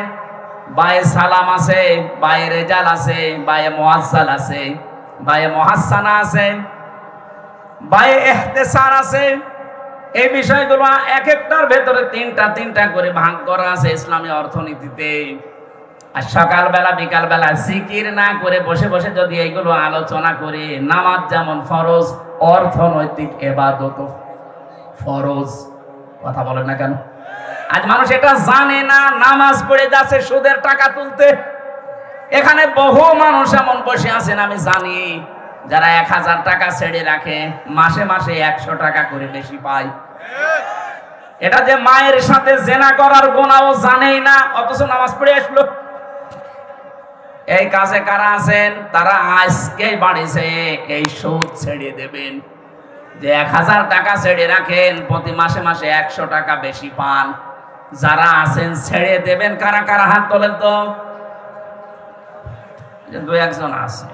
বায়ে সালাম আছে, বায়ে রেজাল আছে, বায়ে মুআজ্জাল আছে, বায়ে মুহাসসানা আছে, বায়ে ইহতিসার আছে। এই বিষয়গুলো এক একটার ভেতরে 3টা করে ভাগ করা আছে ইসলামী অর্থনীতিতে। আর সকালবেলা বিকালবেলা জিকির না করে বসে বসে যদি এইগুলো আলোচনা করে, নামাজ যেমন ফরজ, অর্থনৈতিক ইবাদত ফরজ। কথা বলেন না কেন? আজ মানুষ এটা জানে না, নামাজ পড়ে যাচ্ছে সুদের টাকা তুলতে। এখানে বহু মানুষ এমন বসে আছেন আমি জানি, যারা 1000 টাকা ছেড়ে রাখে মাসে মাসে 100 টাকা করে বেশি পায়। এটা যে মায়ের সাথে জেনা করার গুনাহও জানেই না, অথচ নামাজ পড়ে আসলো। এই কাজে কারা আছেন? তারা আজকেই বাড়িছে এই সুদ ছেড়ে দেবেন। যে 1000 টাকা ছেড়ে রাখেন, প্রতি মাসে মাসে 100 টাকা বেশি পান। যারা আছেন ছেড়ে দেবেন কারা কারা? হাত তোলেন তো। 2-1 জন আছে।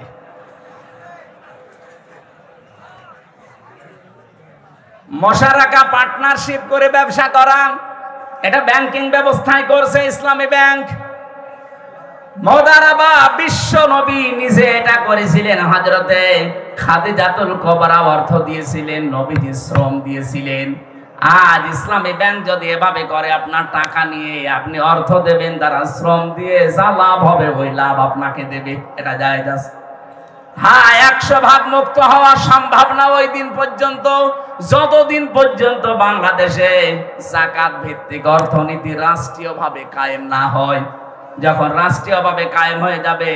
মশারাকা পার্টনারশিপ করে ব্যবসা করা, এটা ব্যাংকিং ব্যবস্থায় করছে ইসলামী ব্যাংক। মোদারাবা বিশ্ব নবী নিজে এটা করেছিলেন। হযরতে খাদিজাতুল কুবরা অর্থ দিয়েছিলেন, নবীজি শ্রম দিয়েছিলেন। আজ ইসলামী ব্যাংক যদি এভাবে করে, আপনার টাকা নিয়ে আপনি অর্থ দেবেন, তারা শ্রম দিয়ে যা লাভ হবে ওই লাভ আপনাকে দেবে, এটা জায়েজ আছে। হ্যাঁ, 100% মুক্ত হওয়া সম্ভব না ওই দিন পর্যন্ত, যতদিন পর্যন্ত বাংলাদেশে যাকাত ভিত্তিক অর্থনীতি রাষ্ট্রীয়ভাবে কায়েম না হয়। যখন রাষ্ট্রীয়ভাবে কায়েম হয়ে যাবে,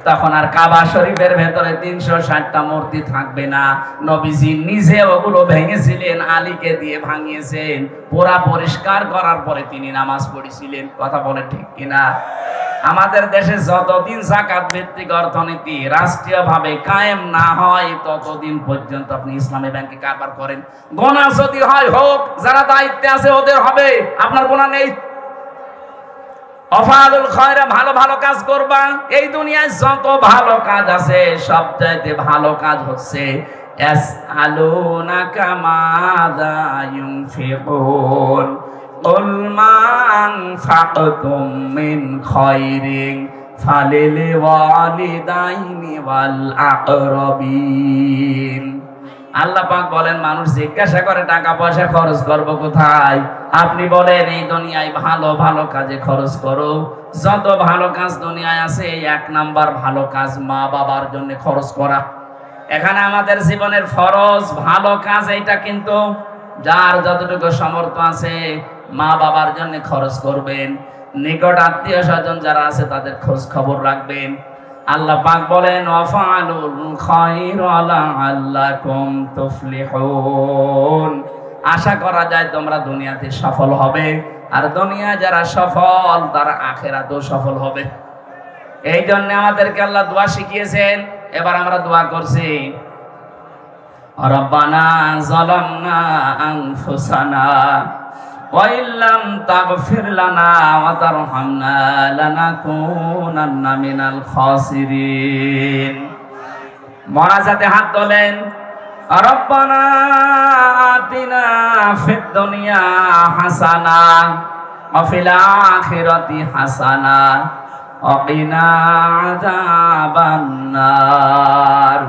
তখন আর কাবা শরীফের ভেতরে 360টা মূর্তি থাকবে না। নবীজি নিজে ওগুলো ভেঙেছিলেন, আলীকে দিয়ে ভাঙিয়েছেন। পুরা পরিষ্কার করার পরে তিনি নামাজ পড়েছিলেন। কথা বলে ঠিক কিনা? আমাদের দেশে যতদিন যাকাত ভিত্তিক অর্থনীতি রাষ্ট্রীয়ভাবে কায়েম না হয়, ততদিন পর্যন্ত আপনি ইসলামী ব্যাংকে কারবার করেন। গোনা যদি হয় হোক, যারা দায়িত্বে আছে ওদের হবে, আপনার গোনা নেই। অফালুল খয়রা, ভালো ভালো কাজ করবা। এই দুনিয়ায় যত ভালো কাজ আছে, সবচাইতে ভালো কাজ হচ্ছে ইয়াসআলুনাকা মাযা ইউনফিকুন কুল মা আনফাকতুম মিন খায়রিন ফালিল ওয়ালিদাইনি ওয়াল আকরাবিন। আল্লাহ পাক বলেন, মানুষ জিজ্ঞাসা করে টাকা পয়সা খরচ করব কোথায়, আপনি বলেন এই দুনিয়ায় ভালো ভালো কাজে খরচ করো। যত ভালো কাজ দুনিয়ায় আছে, 1 নাম্বার ভালো কাজ মা বাবার জন্য খরচ করা। এখানে আমাদের জীবনের ফরজ ভালো কাজ এইটা, কিন্তু যার যতটুকু সামর্থ্য আছে মা বাবার জন্য খরচ করবেন। নিকট আত্মীয় স্বজন যারা আছে তাদের খোঁজ খবর রাখবেন। আল্লাহ পাক বলেন, ওয়াফালুল খায়রা লাআল্লাকুম তুফলিহুন। আশা করা যায় তোমরা দুনিয়াতে সফল হবে, আর দুনিয়া যারা সফল তারা আখিরাতেও সফল হবে। এই জন্য আমাদেরকে আল্লাহ দোয়া শিখিয়েছেন। এবার আমরা দোয়া করছি, রব্বানা যালামনা আনফুসানা ওয়া ইল্লাম তাগফির লানা ওয়া তারহামনা লানাকুনান্না মিনাল খাসিরিন। মোনাজাতে হাত তোলেন। রব্বানা আতিনা ফিদ দুনিয়া হাসানা ওয়া ফিল আখিরাতি হাসানা ওয়া কিনা আযাবান নার।